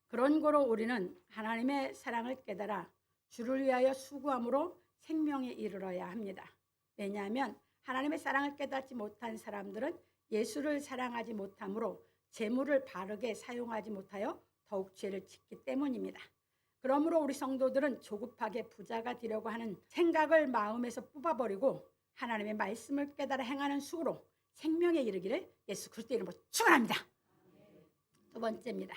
그런 거로 우리는 하나님의 사랑을 깨달아 주를 위하여 수고함으로 생명에 이르러야 합니다. 왜냐하면 하나님의 사랑을 깨닫지 못한 사람들은 예수를 사랑하지 못하므로 재물을 바르게 사용하지 못하여 더욱 죄를 짓기 때문입니다. 그러므로 우리 성도들은 조급하게 부자가 되려고 하는 생각을 마음에서 뽑아버리고 하나님의 말씀을 깨달아 행하는 수고로 생명에 이르기를 예수 그리스도 이름으로 축원합니다. 두 번째입니다.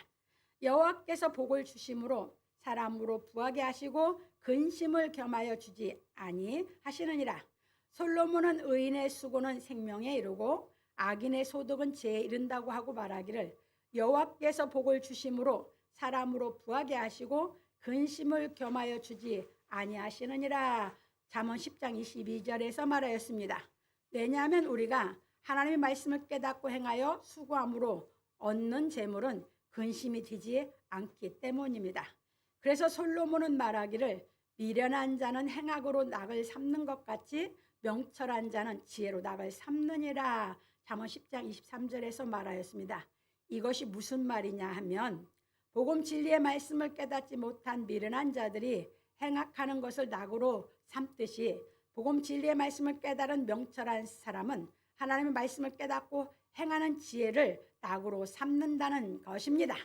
여호와께서 복을 주심으로 사람으로 부하게 하시고 근심을 겸하여 주지 아니하시느니라. 솔로몬은 의인의 수고는 생명에 이르고 악인의 소득은 죄에 이른다고 하고 말하기를 여호와께서 복을 주심으로 사람으로 부하게 하시고 근심을 겸하여 주지 아니하시느니라. 잠언 10장 22절에서 말하였습니다. 왜냐하면 우리가 하나님의 말씀을 깨닫고 행하여 수고함으로 얻는 재물은 근심이 되지 않기 때문입니다. 그래서 솔로몬은 말하기를 미련한 자는 행악으로 낙을 삼는 것 같이 명철한 자는 지혜로 낙을 삼느니라. 잠언 10장 23절에서 말하였습니다. 이것이 무슨 말이냐 하면 복음 진리의 말씀을 깨닫지 못한 미련한 자들이 행악하는 것을 낙으로 삼듯이 복음 진리의 말씀을 깨달은 명철한 사람은 하나님의 말씀을 깨닫고 행하는 지혜를 낙으로 삼는다는 것입니다.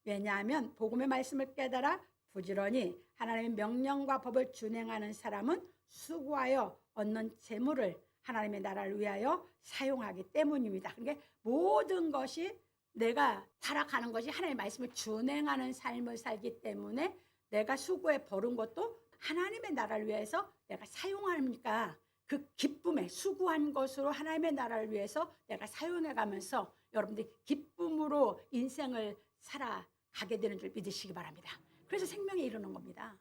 왜냐하면 복음의 말씀을 깨달아 부지런히 하나님의 명령과 법을 준행하는 사람은 수고하여 얻는 재물을 하나님의 나라를 위하여 사용하기 때문입니다. 그러니까 모든 것이 내가 살아가는 것이 하나님의 말씀을 준행하는 삶을 살기 때문에 내가 수고해 버는 것도 하나님의 나라를 위해서 내가 사용하니까 그 기쁨에 수고한 것으로 하나님의 나라를 위해서 내가 사용해 가면서 여러분들이 기쁨으로 인생을 살아가게 되는 줄 믿으시기 바랍니다. 그래서 생명에 이르는 겁니다.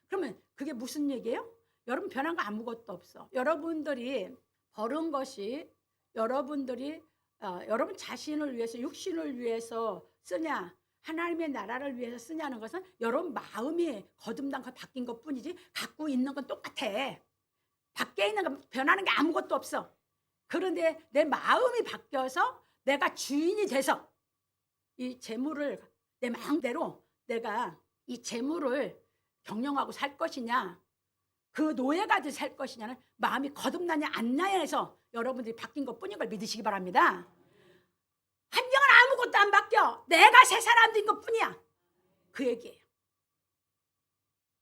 그러면 그게 무슨 얘기예요? 여러분 변한 거 아무것도 없어. 여러분들이 버는 것이 여러분들이 여러분 자신을 위해서 육신을 위해서 쓰냐 하나님의 나라를 위해서 쓰냐는 것은 여러분 마음이 거듭난 바뀐 것뿐이지 갖고 있는 건 똑같아. 밖에 있는 건 변하는 게 아무것도 없어. 그런데 내 마음이 바뀌어서 내가 주인이 돼서 이 재물을 내 마음대로 내가 이 재물을 경영하고 살 것이냐 그 노예가 돼 살 것이냐는 마음이 거듭나냐 안 나냐 해서 여러분들이 바뀐 것뿐인 걸 믿으시기 바랍니다. 환경은 아무것도 안 바뀌어. 내가 새 사람 된 것뿐이야. 그 얘기예요.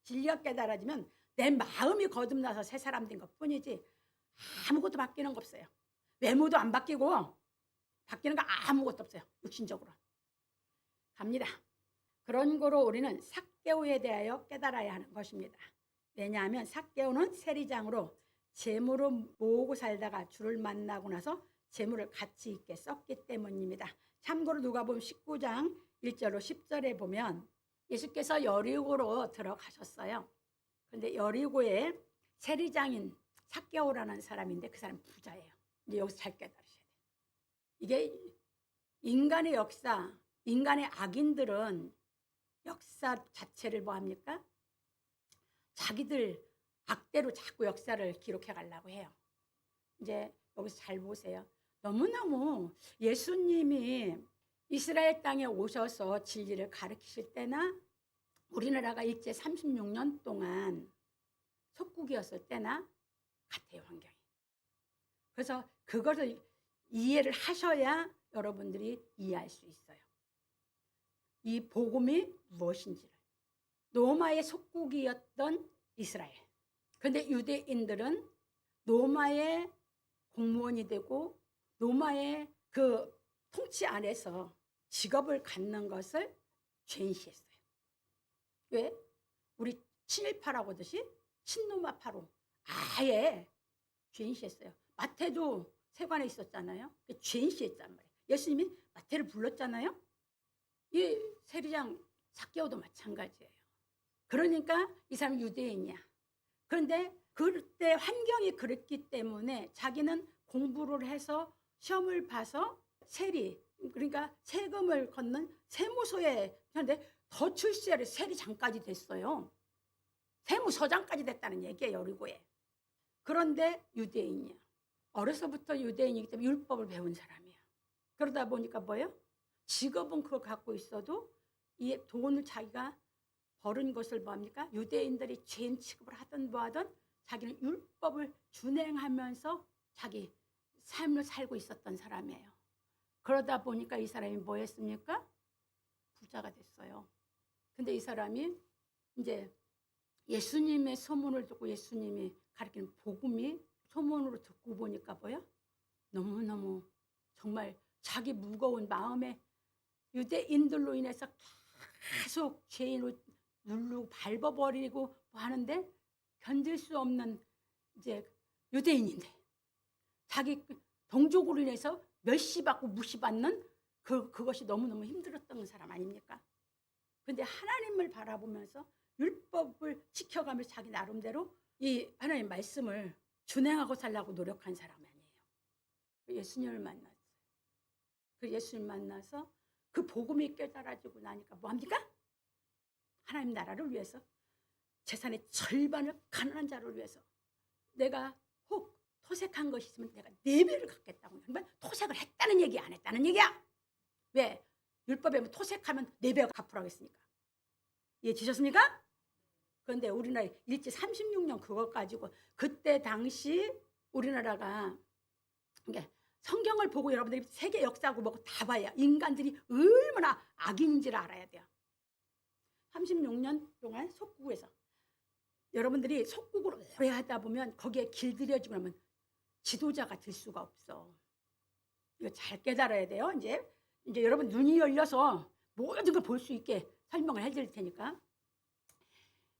진리가 깨달아지면 내 마음이 거듭나서 새 사람 된 것뿐이지 아무것도 바뀌는 거 없어요. 외모도 안 바뀌고 바뀌는 거 아무것도 없어요. 육신적으로. 갑니다. 그런 거로 우리는 삭개오에 대하여 깨달아야 하는 것입니다. 왜냐하면 삭개오는 세리장으로 재물을 모으고 살다가 주를 만나고 나서 재물을 가치 있게 썼기 때문입니다. 참고로 누가복음 19장 1절로 10절에 보면 예수께서 여리고로 들어가셨어요. 근데 여리고에 세리장인 삭개오라는 사람인데 그 사람 부자예요. 이제 여기서 잘 깨달으셔야 돼요. 이게 인간의 역사, 인간의 악인들은 역사 자체를 뭐합니까? 자기들 악대로 자꾸 역사를 기록해 가려고 해요. 이제 여기서 잘 보세요. 너무너무 예수님이 이스라엘 땅에 오셔서 진리를 가르치실 때나 우리나라가 일제 36년 동안 속국이었을 때나 같아요, 환경이. 그래서 그것을 이해를 하셔야 여러분들이 이해할 수 있어요. 이 복음이 무엇인지를. 로마의 속국이었던 이스라엘. 그런데 유대인들은 로마의 공무원이 되고 로마의 그 통치 안에서 직업을 갖는 것을 죄인시했어요. 왜? 우리 친일파라고 하듯이 친노마파로 아예 죄인시했어요. 마태도 세관에 있었잖아요. 죄인시했단 말이에요. 예수님이 마태를 불렀잖아요. 이 세리장 삭개오도 마찬가지예요. 그러니까 이 사람이 유대인이야. 그런데 그때 환경이 그랬기 때문에 자기는 공부를 해서 시험을 봐서 세리, 그러니까 세금을 걷는 세무소에 하는데 더 출세를 세리장까지 됐어요. 세무서장까지 됐다는 얘기예요, 여리고에. 그런데 유대인이야. 어려서부터 유대인이기 때문에 율법을 배운 사람이야. 그러다 보니까 뭐예요? 직업은 그걸 갖고 있어도 이 돈을 자기가 벌은 것을 뭐합니까? 유대인들이 죄인 취급을 하든 뭐하든 자기는 율법을 준행하면서 자기 삶을 살고 있었던 사람이에요. 그러다 보니까 이 사람이 뭐 했습니까? 부자가 됐어요. 근데 이 사람이 이제 예수님의 소문을 듣고 예수님이 가르치는 복음이 소문으로 듣고 보니까 뭐야? 너무너무 정말 자기 무거운 마음에 유대인들로 인해서 계속 죄인을 누르고 밟아버리고 뭐 하는데 견딜 수 없는 이제 유대인인데 자기 동족으로 인해서 멸시받고 무시받는 그것이 너무너무 힘들었던 사람 아닙니까? 근데 하나님을 바라보면서 율법을 지켜가면서 자기 나름대로 이 하나님 말씀을 준행하고 살려고 노력한 사람 아니에요. 예수님을 만났어요. 그 예수님 만나서 그 복음이 깨달아지고 나니까 뭐합니까? 하나님 나라를 위해서 재산의 절반을 가난한 자를 위해서 내가 혹 토색한 것이 있으면 내가 4배를 갖겠다고. 그러면 토색을 했다는 얘기 안 했다는 얘기야. 왜? 율법에 토색하면 4배가 갚으라고 했으니까. 이해되셨습니까? 그런데 우리나라 일제 36년 그것 가지고 그때 당시 우리나라가 이게 성경을 보고 여러분들이 세계 역사고 뭐고 다 봐야 인간들이 얼마나 악인인지를 알아야 돼요. 36년 동안 속국에서 여러분들이 속국을 오래 하다 보면 거기에 길들여지고 나면 지도자가 될 수가 없어. 이거 잘 깨달아야 돼요. 이제 여러분 눈이 열려서 모든 걸 볼 수 있게 설명을 해드릴 테니까.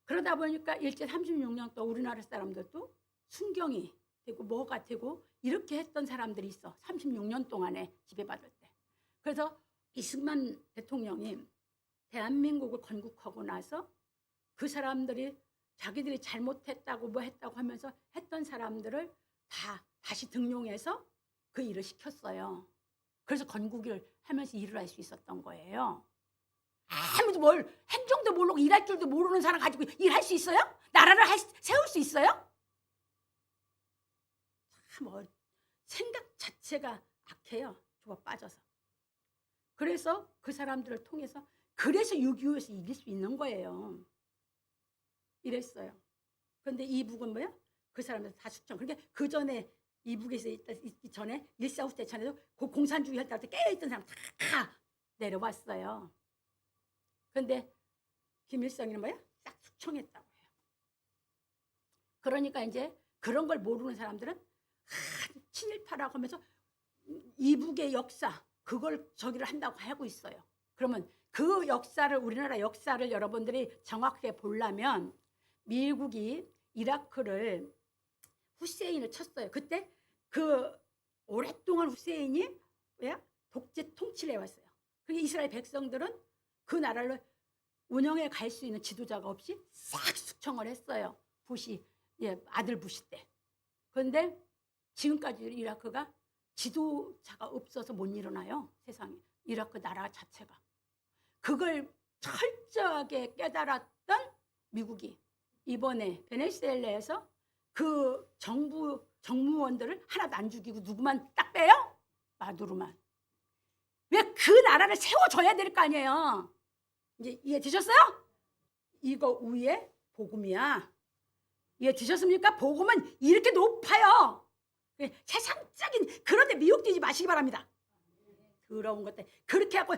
그러다 보니까 일제 36년 또 우리나라 사람들도 순경이 되고 뭐가 되고 이렇게 했던 사람들이 있어. 36년 동안에 지배받을 때. 그래서 이승만 대통령이 대한민국을 건국하고 나서 그 사람들이 자기들이 잘못했다고 뭐 했다고 하면서 했던 사람들을 다 다시 등용해서 그 일을 시켰어요. 그래서 건국을 하면서 일을 할 수 있었던 거예요. 아무도 뭘 행정도 모르고 일할 줄도 모르는 사람 가지고 일할 수 있어요? 나라를 세울 수 있어요? 참 생각 자체가 악해요. 좁아 빠져서. 그래서 그 사람들을 통해서 그래서 6.25에서 이길 수 있는 거예요. 이랬어요. 그런데 이북은 뭐야? 그 사람들 다 숙청. 그러니까 그 전에 이북에서 있기 전에 1.4후 때 전에도 그 공산주의 할 때 깨어있던 사람 다 내려왔어요. 그런데 김일성이는 뭐야? 싹 숙청했다고 해요. 그러니까 이제 그런 걸 모르는 사람들은 친일파라고 하면서 이북의 역사 그걸 저기를 한다고 하고 있어요. 그러면 그 역사를 우리나라 역사를 여러분들이 정확하게 보려면 미국이 이라크를 후세인을 쳤어요. 그때 그 오랫동안 후세인이 뭐야? 독재 통치를 해왔어요. 그러니까 이스라엘 백성들은 그 나라를 운영에 갈 수 있는 지도자가 없이 싹 숙청을 했어요. 부시, 아들 부시 때. 그런데 지금까지 이라크가 지도자가 없어서 못 일어나요. 세상에. 이라크 나라 자체가. 그걸 철저하게 깨달았던 미국이 이번에 베네수엘라에서 그 정무원들을 하나도 안 죽이고 누구만 딱 빼요? 마두로만. 왜 그 나라를 세워줘야 될 거 아니에요. 이제 이해 되셨어요? 이거 위에 복음이야. 이해 되셨습니까? 복음은 이렇게 높아요. 세상적인 그런 데 미혹되지 마시기 바랍니다. 더러운 것들 그렇게 하고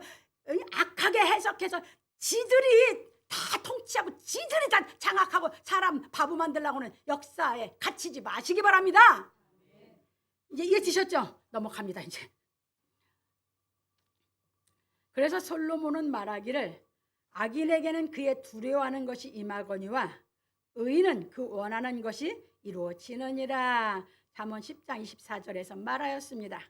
악하게 해석해서 지들이 다 통치하고 지들이 다 장악하고 사람 바보 만들려고는 역사에 갇히지 마시기 바랍니다. 이제 이해 되셨죠? 넘어갑니다 이제. 그래서 솔로몬은 말하기를 악인에게는 그의 두려워하는 것이 임하거니와 의인은 그 원하는 것이 이루어지느니라. 잠언 10장 24절에서 말하였습니다.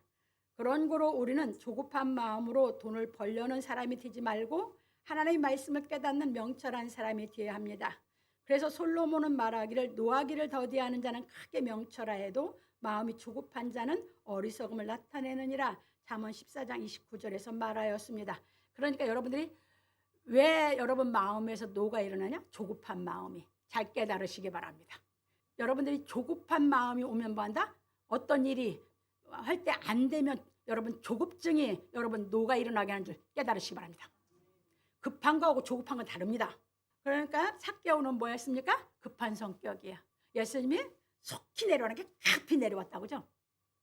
그런 거로 우리는 조급한 마음으로 돈을 벌려는 사람이 되지 말고 하나님의 말씀을 깨닫는 명철한 사람이 되어야 합니다. 그래서 솔로몬은 말하기를 노하기를 더디하는 자는 크게 명철하여도 마음이 조급한 자는 어리석음을 나타내느니라. 잠언 14장 29절에서 말하였습니다. 그러니까 여러분들이 왜 여러분 마음에서 노가 일어나냐? 조급한 마음이. 잘 깨달으시기 바랍니다. 여러분들이 조급한 마음이 오면 뭐한다? 어떤 일이 할 때 안 되면 여러분 조급증이 여러분 노가 일어나게 하는 줄 깨달으시기 바랍니다. 급한 거하고 조급한 건 다릅니다. 그러니까 삭개오는 뭐였습니까? 급한 성격이야. 예수님이 속히 내려오는 게 급히 내려왔다고 그죠?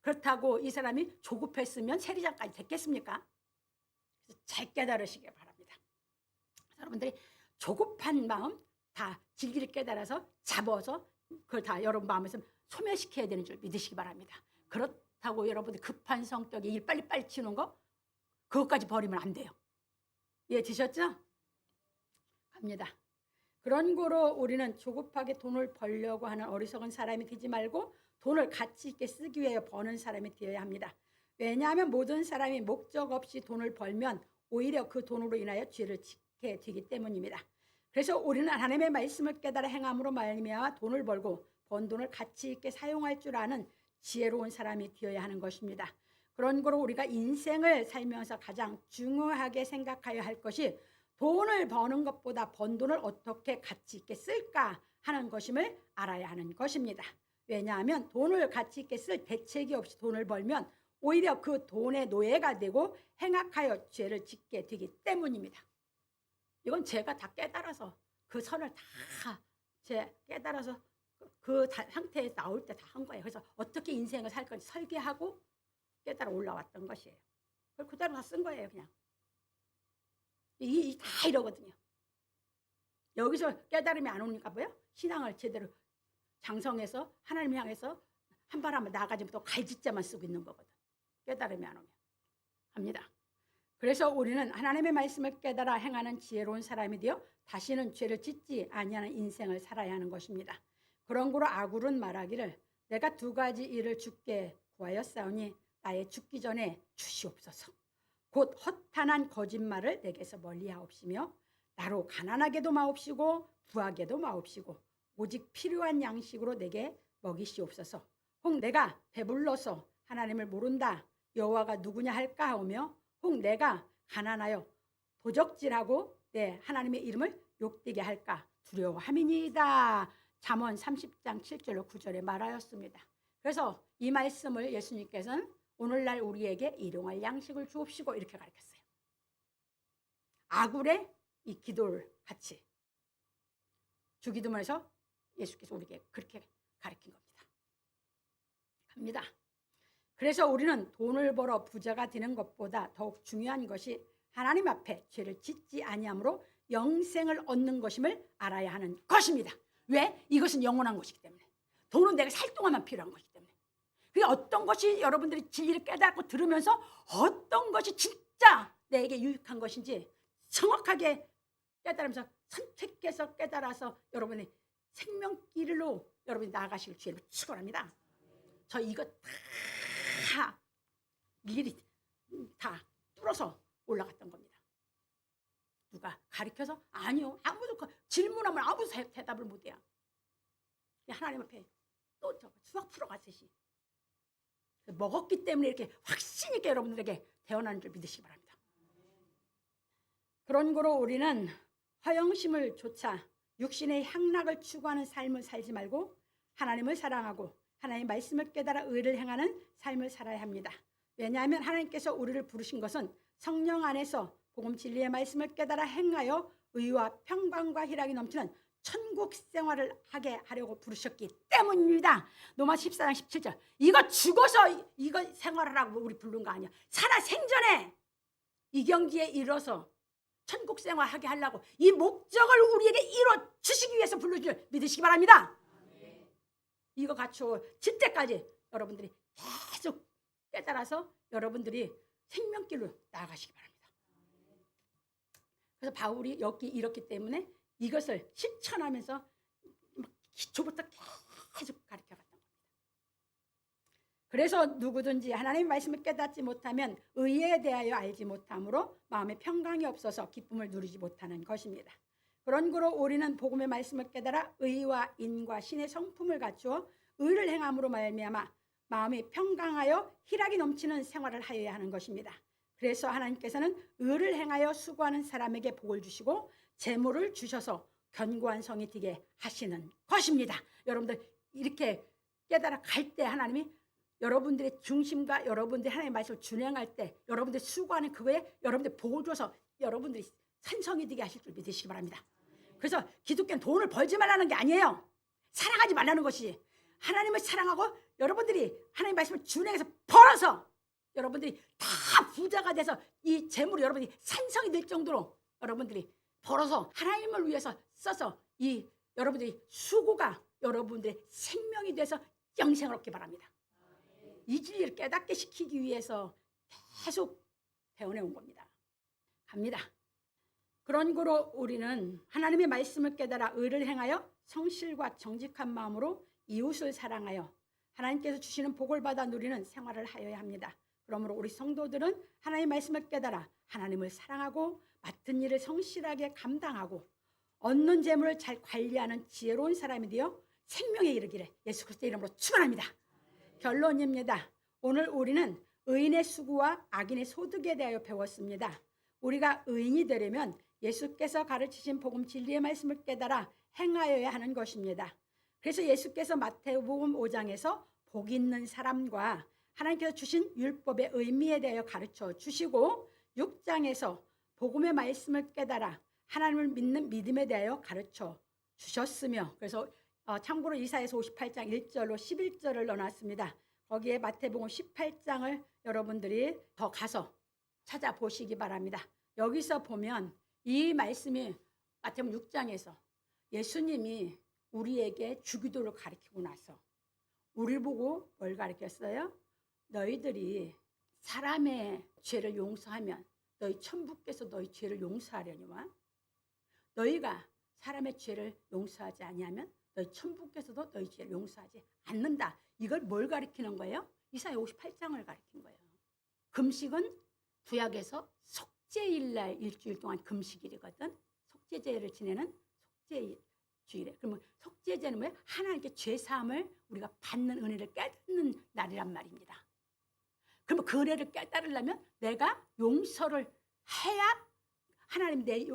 그렇다고 이 사람이 조급했으면 세리장까지 됐겠습니까? 잘 깨달으시기 바랍니다. 여러분들이 조급한 마음 다 진리를 깨달아서 잡아서 그걸 다 여러분 마음에서 소멸시켜야 되는 줄 믿으시기 바랍니다. 그렇다고 여러분들 급한 성격에 일 빨리빨리 치는 거 그것까지 버리면 안 돼요. 이해 되셨죠? 갑니다. 그런 거로 우리는 조급하게 돈을 벌려고 하는 어리석은 사람이 되지 말고 돈을 가치 있게 쓰기 위해 버는 사람이 되어야 합니다. 왜냐하면 모든 사람이 목적 없이 돈을 벌면 오히려 그 돈으로 인하여 죄를 짓게 되기 때문입니다. 그래서 우리는 하나님의 말씀을 깨달아 행함으로 말미암아 돈을 벌고 번 돈을 가치 있게 사용할 줄 아는 지혜로운 사람이 되어야 하는 것입니다. 그런 거로 우리가 인생을 살면서 가장 중요하게 생각해야 할 것이 돈을 버는 것보다 번 돈을 어떻게 가치 있게 쓸까 하는 것임을 알아야 하는 것입니다. 왜냐하면 돈을 가치 있게 쓸 대책이 없이 돈을 벌면 오히려 그 돈의 노예가 되고 행악하여 죄를 짓게 되기 때문입니다. 이건 제가 다 깨달아서 그 선을 다 깨달아서 그 상태에 나올 때 다 한 거예요. 그래서 어떻게 인생을 살 건지 설계하고 깨달아 올라왔던 것이에요. 그걸 그대로 다 쓴 거예요. 그냥 다 이러거든요. 여기서 깨달음이 안 오니까 뭐요? 신앙을 제대로 장성해서 하나님 향해서 한 발 한 발 나가지 또 갈짓자만 쓰고 있는 거거든. 깨달음이 안 오면 합니다. 그래서 우리는 하나님의 말씀을 깨달아 행하는 지혜로운 사람이 되어 다시는 죄를 짓지 아니하는 인생을 살아야 하는 것입니다. 그런 거로 아굴은 말하기를 내가 두 가지 일을 주께 구하였사오니 나의 죽기 전에 주시옵소서. 곧 허탄한 거짓말을 내게서 멀리하옵시며 나로 가난하게도 마옵시고 부하게도 마옵시고 오직 필요한 양식으로 내게 먹이시옵소서. 혹 내가 배불러서 하나님을 모른다 여호와가 누구냐 할까 하오며 혹 내가 가난하여 도적질하고 내 하나님의 이름을 욕되게 할까 두려워함이니이다. 잠언 30장 7절로 9절에 말하였습니다. 그래서 이 말씀을 예수님께서는 오늘날 우리에게 일용할 양식을 주옵시고 이렇게 가르쳤어요. 아굴의 이 기도를 같이 주기도문에서 예수께서 우리에게 그렇게 가르친 겁니다. 갑니다. 그래서 우리는 돈을 벌어 부자가 되는 것보다 더욱 중요한 것이 하나님 앞에 죄를 짓지 아니함으로 영생을 얻는 것임을 알아야 하는 것입니다. 왜? 이것은 영원한 것이기 때문에. 돈은 내가 살 동안만 필요한 것이기 때문에. 그게 어떤 것이 여러분들이 진리를 깨닫고 들으면서 어떤 것이 진짜 내게 유익한 것인지 정확하게 깨달으면서 선택해서 깨달아서 여러분의 생명길로 여러분이 나아가실 기회를 축원합니다. 저 이거 다 미리 다 뚫어서 올라갔던 겁니다. 누가 가르쳐서? 아니요. 아무도 질문하면 아무도 대답을 못해요. 하나님 앞에 또 수학 풀어가듯이 먹었기 때문에 이렇게 확신 있게 여러분들에게 태어나는 줄 믿으시기 바랍니다. 그런 거로 우리는 허영심을 좇아 육신의 향락을 추구하는 삶을 살지 말고 하나님을 사랑하고 하나님의 말씀을 깨달아 의를 행하는 삶을 살아야 합니다. 왜냐하면 하나님께서 우리를 부르신 것은 성령 안에서 복음 진리의 말씀을 깨달아 행하여 의와 평강과 희락이 넘치는 천국 생활을 하게 하려고 부르셨기 때문입니다. 로마 14장 17절. 이거 죽어서 이거 생활하라고 우리 부른 거 아니야. 살아 생전에 이 경지에 이뤄서 천국 생활하게 하려고 이 목적을 우리에게 이루어 주시기 위해서 부르신 줄 믿으시기 바랍니다. 이거 갖추어질 때까지 여러분들이 계속 깨달아서 여러분들이 생명길로 나아가시기 바랍니다. 그래서 바울이 여기 이렇기 때문에 이것을 실천하면서 기초부터 계속 가르쳐갔던 겁니다. 그래서 누구든지 하나님의 말씀을 깨닫지 못하면 의에 대하여 알지 못함으로 마음에 평강이 없어서 기쁨을 누리지 못하는 것입니다. 그런 거로 우리는 복음의 말씀을 깨달아 의와 인과 신의 성품을 갖추어 의를 행함으로 말미암아 마음이 평강하여 희락이 넘치는 생활을 하여야 하는 것입니다. 그래서 하나님께서는 의를 행하여 수고하는 사람에게 복을 주시고 재물을 주셔서 견고한 성이 되게 하시는 것입니다. 여러분들 이렇게 깨달아 갈 때 하나님이 여러분들의 중심과 여러분들이 하나님의 말씀을 준행할 때 여러분들이 수고하는 그거에 여러분들 복을 줘서 여러분들이 산성이 되게 하실 줄 믿으시기 바랍니다. 그래서 기독교는 돈을 벌지 말라는 게 아니에요. 사랑하지 말라는 것이지. 하나님을 사랑하고 여러분들이 하나님의 말씀을 준행해서 벌어서 여러분들이 다 부자가 돼서 이 재물이 여러분이 산성이 될 정도로 여러분들이 벌어서 하나님을 위해서 써서 이 여러분들이 수고가 여러분들의 생명이 돼서 영생을 얻기 바랍니다. 이 진리를 깨닫게 시키기 위해서 계속 배워내 온 겁니다. 갑니다. 그런 거로 우리는 하나님의 말씀을 깨달아 의를 행하여 성실과 정직한 마음으로 이웃을 사랑하여 하나님께서 주시는 복을 받아 누리는 생활을 하여야 합니다. 그러므로 우리 성도들은 하나님의 말씀을 깨달아 하나님을 사랑하고 맡은 일을 성실하게 감당하고 얻는 재물을 잘 관리하는 지혜로운 사람이 되어 생명에 이르기를 예수 그리스도의 이름으로 축원합니다. 결론입니다. 오늘 우리는 의인의 수고와 악인의 소득에 대하여 배웠습니다. 우리가 의인이 되려면 예수께서 가르치신 복음 진리의 말씀을 깨달아 행하여야 하는 것입니다. 그래서 예수께서 마태복음 5장에서 복 있는 사람과 하나님께서 주신 율법의 의미에 대하여 가르쳐 주시고 6장에서 복음의 말씀을 깨달아 하나님을 믿는 믿음에 대하여 가르쳐 주셨으며 그래서 참고로 이사야서 58장 1절로 11절을 넣어놨습니다. 거기에 마태복음 18장을 여러분들이 더 가서 찾아보시기 바랍니다. 여기서 보면 이 말씀이 마태복음 6장에서 예수님이 우리에게 주기도를 가르치고 나서 우리를 보고 뭘 가르쳤어요? 너희들이 사람의 죄를 용서하면 너희 천부께서 너희 죄를 용서하려니와 너희가 사람의 죄를 용서하지 아니하면 너희 천부께서도 너희 죄를 용서하지 않는다. 이걸 뭘 가리키는 거예요? 이사야 58장을 가리킨 거예요. 금식은 구약에서 속죄일날 일주일 동안 금식일이거든. 속죄제를 지내는 속죄주일에. 그러면 속죄제는 뭐예요? 하나님께 죄사함을 우리가 받는 은혜를 깨닫는 날이란 말입니다. 그러면 그 은혜를 깨달으려면 내가 용서를 해야 하나님 내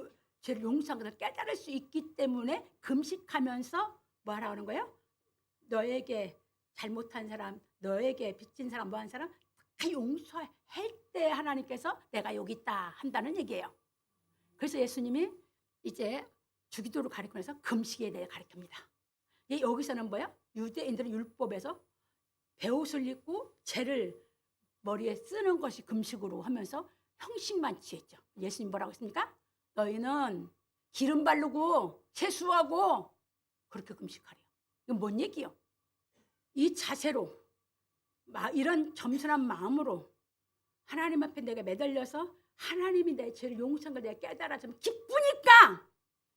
죄를 용서한 것을 깨달을 수 있기 때문에 금식하면서 뭐하라고 하는 거예요? 너에게 잘못한 사람, 너에게 빚진 사람, 뭐한 사람 다 용서할 때 하나님께서 내가 여기 있다 한다는 얘기예요. 그래서 예수님이 이제 주기도를 가르치면서 금식에 대해 가르칩니다. 여기서는 뭐야? 유대인들은 율법에서 베옷을 입고 죄를 머리에 쓰는 것이 금식으로 하면서 형식만 취했죠. 예수님 뭐라고 했습니까? 너희는 기름 바르고 세수하고 그렇게 금식하래요. 이건 뭔 얘기예요? 이 자세로 이런 겸손한 마음으로 하나님 앞에 내가 매달려서 하나님이 내 죄를 용서한 걸 내가 깨달아지면 기쁘니까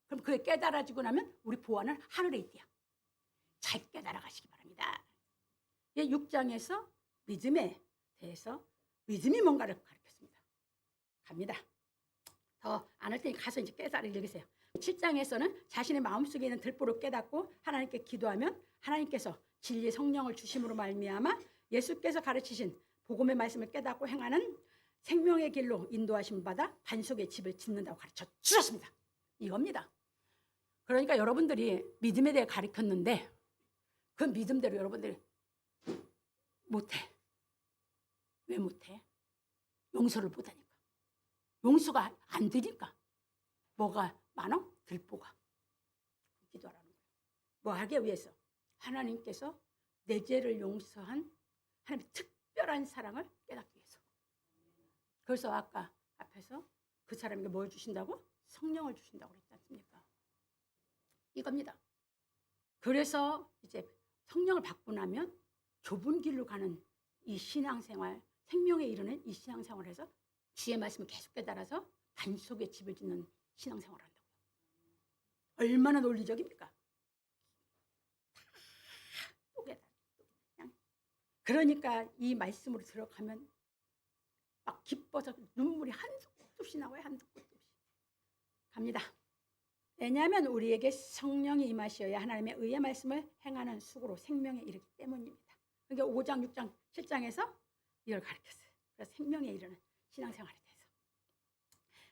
그럼 그게 깨달아지고 나면 우리 보안은 하늘에 있대요. 잘 깨달아 가시기 바랍니다. 6장에서 믿음에 대해서 믿음이 뭔가를 가르쳤습니다. 갑니다. 더 안 할 테니 가서 이제 깨달아 읽으세요. 7장에서는 자신의 마음속에 있는 들보를 깨닫고 하나님께 기도하면 하나님께서 진리의 성령을 주심으로 말미암아 예수께서 가르치신 복음의 말씀을 깨닫고 행하는 생명의 길로 인도하심 받아 반석의 집을 짓는다고 가르쳐 주셨습니다. 이겁니다. 그러니까 여러분들이 믿음에 대해 가르쳤는데 그 믿음대로 여러분들이 못해. 왜 못해? 용서를 못하니까. 용서가 안 되니까. 뭐가 많아? 들보가. 기도하라는 거예요. 뭐 하기 위해서? 하나님께서 내 죄를 용서한 하나님의 특별한 사랑을 깨닫기 위해서. 그래서 아까 앞에서 그 사람에게 뭘 주신다고? 성령을 주신다고 그랬지 않습니까? 이겁니다. 그래서 이제 성령을 받고 나면 좁은 길로 가는 이 신앙생활, 생명에 이르는 이 신앙생활을 해서 주의 말씀을 계속 깨달아서 반석의 집을 짓는 신앙생활을 한다고요. 얼마나 논리적입니까? 또 깨달아. 그러니까 이 말씀으로 들어가면 막 기뻐서 눈물이 한두 끗 없이 나와요. 한두 끗 없이. 갑니다. 왜냐하면 우리에게 성령이 임하시어야 하나님의 의의 말씀을 행하는 수고로 생명에 이르기 때문입니다. 그러니까 5장, 6장, 7장에서 이걸 가르쳤어요. 그래서 생명에 이르는 신앙생활에 대해서.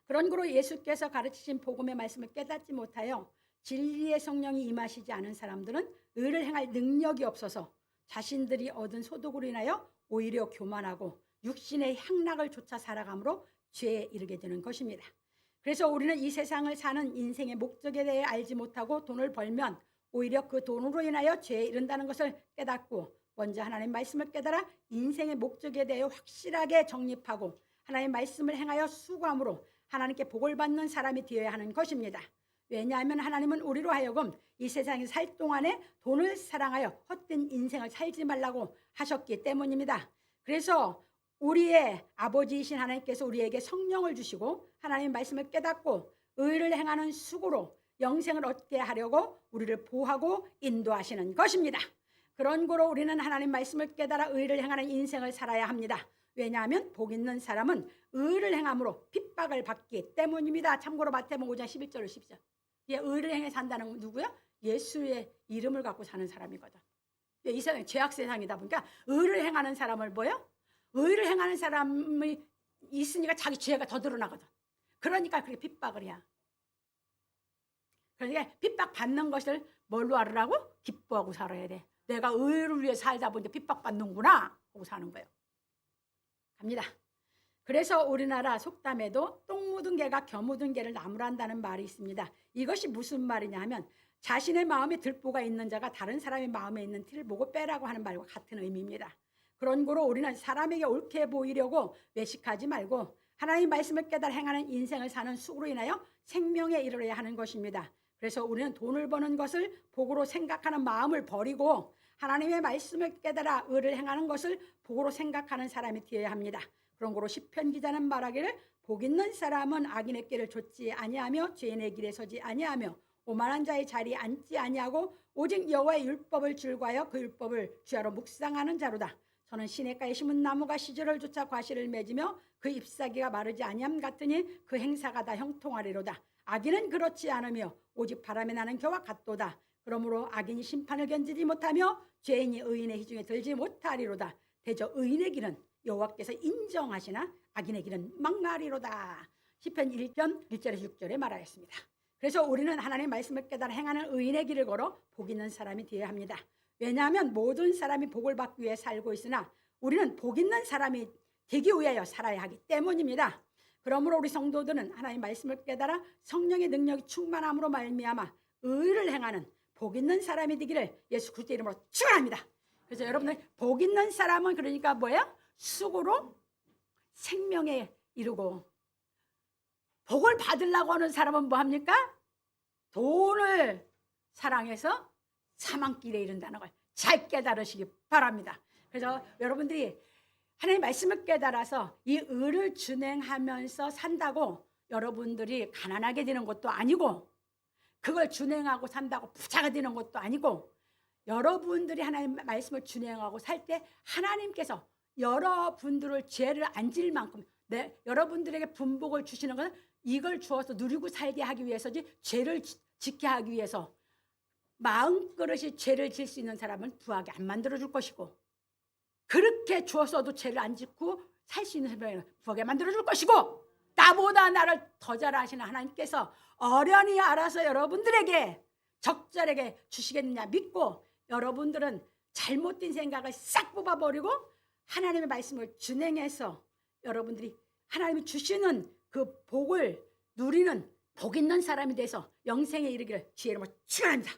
그런 거로 예수께서 가르치신 복음의 말씀을 깨닫지 못하여 진리의 성령이 임하시지 않은 사람들은 의를 행할 능력이 없어서 자신들이 얻은 소득으로 인하여 오히려 교만하고 육신의 향락을 쫓아 살아감으로 죄에 이르게 되는 것입니다. 그래서 우리는 이 세상을 사는 인생의 목적에 대해 알지 못하고 돈을 벌면 오히려 그 돈으로 인하여 죄에 이른다는 것을 깨닫고 먼저 하나님의 말씀을 깨달아 인생의 목적에 대해 확실하게 정립하고 하나님의 말씀을 행하여 수고함으로 하나님께 복을 받는 사람이 되어야 하는 것입니다. 왜냐하면 하나님은 우리로 하여금 이 세상에 살 동안에 돈을 사랑하여 헛된 인생을 살지 말라고 하셨기 때문입니다. 그래서 우리의 아버지이신 하나님께서 우리에게 성령을 주시고 하나님의 말씀을 깨닫고 의를 행하는 수고로 영생을 얻게 하려고 우리를 보호하고 인도하시는 것입니다. 그런 거로 우리는 하나님 말씀을 깨달아 의를 행하는 인생을 살아야 합니다. 왜냐하면 복 있는 사람은 의를 행함으로 핍박을 받기 때문입니다. 참고로 마태복음 5장 11절을 10절. 의를 행해 산다는 건 누구야? 예수의 이름을 갖고 사는 사람이거든. 이 세상이 죄악 세상이다 보니까 의를 행하는 사람을 뭐요? 의를 행하는 사람이 있으니까 자기 죄가 더 드러나거든. 그러니까 그렇게 핍박을 해야. 그러니까 핍박 받는 것을 뭘로 알으라고? 기뻐하고 살아야 돼. 내가 의를 위해 살다 보니까 핍박받는구나 하고 사는 거예요. 갑니다. 그래서 우리나라 속담에도 똥 묻은 개가 겨 묻은 개를 나무란다는 말이 있습니다. 이것이 무슨 말이냐 하면 자신의 마음에 들보가 있는 자가 다른 사람의 마음에 있는 티를 보고 빼라고 하는 말과 같은 의미입니다. 그런 거로 우리는 사람에게 옳게 보이려고 외식하지 말고 하나님의 말씀을 깨달아 행하는 인생을 사는 수고로 인하여 생명에 이르러야 하는 것입니다. 그래서 우리는 돈을 버는 것을 복으로 생각하는 마음을 버리고 하나님의 말씀을 깨달아 의를 행하는 것을 복으로 생각하는 사람이 되어야 합니다. 그런 거로 시편 기자는 말하기를 복 있는 사람은 악인의 길을 좇지 아니하며 죄인의 길에 서지 아니하며 오만한 자의 자리에 앉지 아니하고 오직 여호와의 율법을 즐거하여 그 율법을 주야로 묵상하는 자로다. 저는 시냇가에 심은 나무가 시절을 쫓아 과실을 맺으며 그 잎사귀가 마르지 아니함 같으니 그 행사가 다 형통하리로다. 악인은 그렇지 않으며 오직 바람에 나는 겨와 같도다. 그러므로 악인이 심판을 견디지 못하며 죄인이 의인의 희중에 들지 못하리로다. 대저 의인의 길은 여호와께서 인정하시나 악인의 길은 망하리로다. 시편 1편 1절에서 6절에 말하였습니다. 그래서 우리는 하나님의 말씀을 깨달아 행하는 의인의 길을 걸어 복 있는 사람이 되어야 합니다. 왜냐하면 모든 사람이 복을 받기 위해 살고 있으나 우리는 복 있는 사람이 되기 위하여 살아야 하기 때문입니다. 그러므로 우리 성도들은 하나님의 말씀을 깨달아 성령의 능력이 충만함으로 말미암아 의를 행하는 복 있는 사람이 되기를 예수 그리스도의 이름으로 축원합니다. 그래서 여러분들 복 있는 사람은 그러니까 뭐예요? 수고로 생명에 이르고 복을 받으려고 하는 사람은 뭐 합니까? 돈을 사랑해서 사망길에 이른다는 걸 잘 깨달으시기 바랍니다. 그래서 여러분들이 하나님의 말씀을 깨달아서 이 의를 준행하면서 산다고 여러분들이 가난하게 되는 것도 아니고 그걸 준행하고 산다고 부자가 되는 것도 아니고 여러분들이 하나님의 말씀을 준행하고 살 때 하나님께서 여러분들을 죄를 안 질 만큼 여러분들에게 분복을 주시는 것은 이걸 주어서 누리고 살게 하기 위해서지 죄를 짓게 하기 위해서 마음그릇이 죄를 질 수 있는 사람은 부하게 안 만들어줄 것이고 그렇게 주었어도 죄를 안 짓고 살 수 있는 사람은 부하게 만들어줄 것이고 나보다 나를 더 잘 아시는 하나님께서 어련히 알아서 여러분들에게 적절하게 주시겠느냐 믿고 여러분들은 잘못된 생각을 싹 뽑아버리고 하나님의 말씀을 준행해서 여러분들이 하나님이 주시는 그 복을 누리는 복 있는 사람이 돼서 영생에 이르기를 주의 이름으로 축원합니다.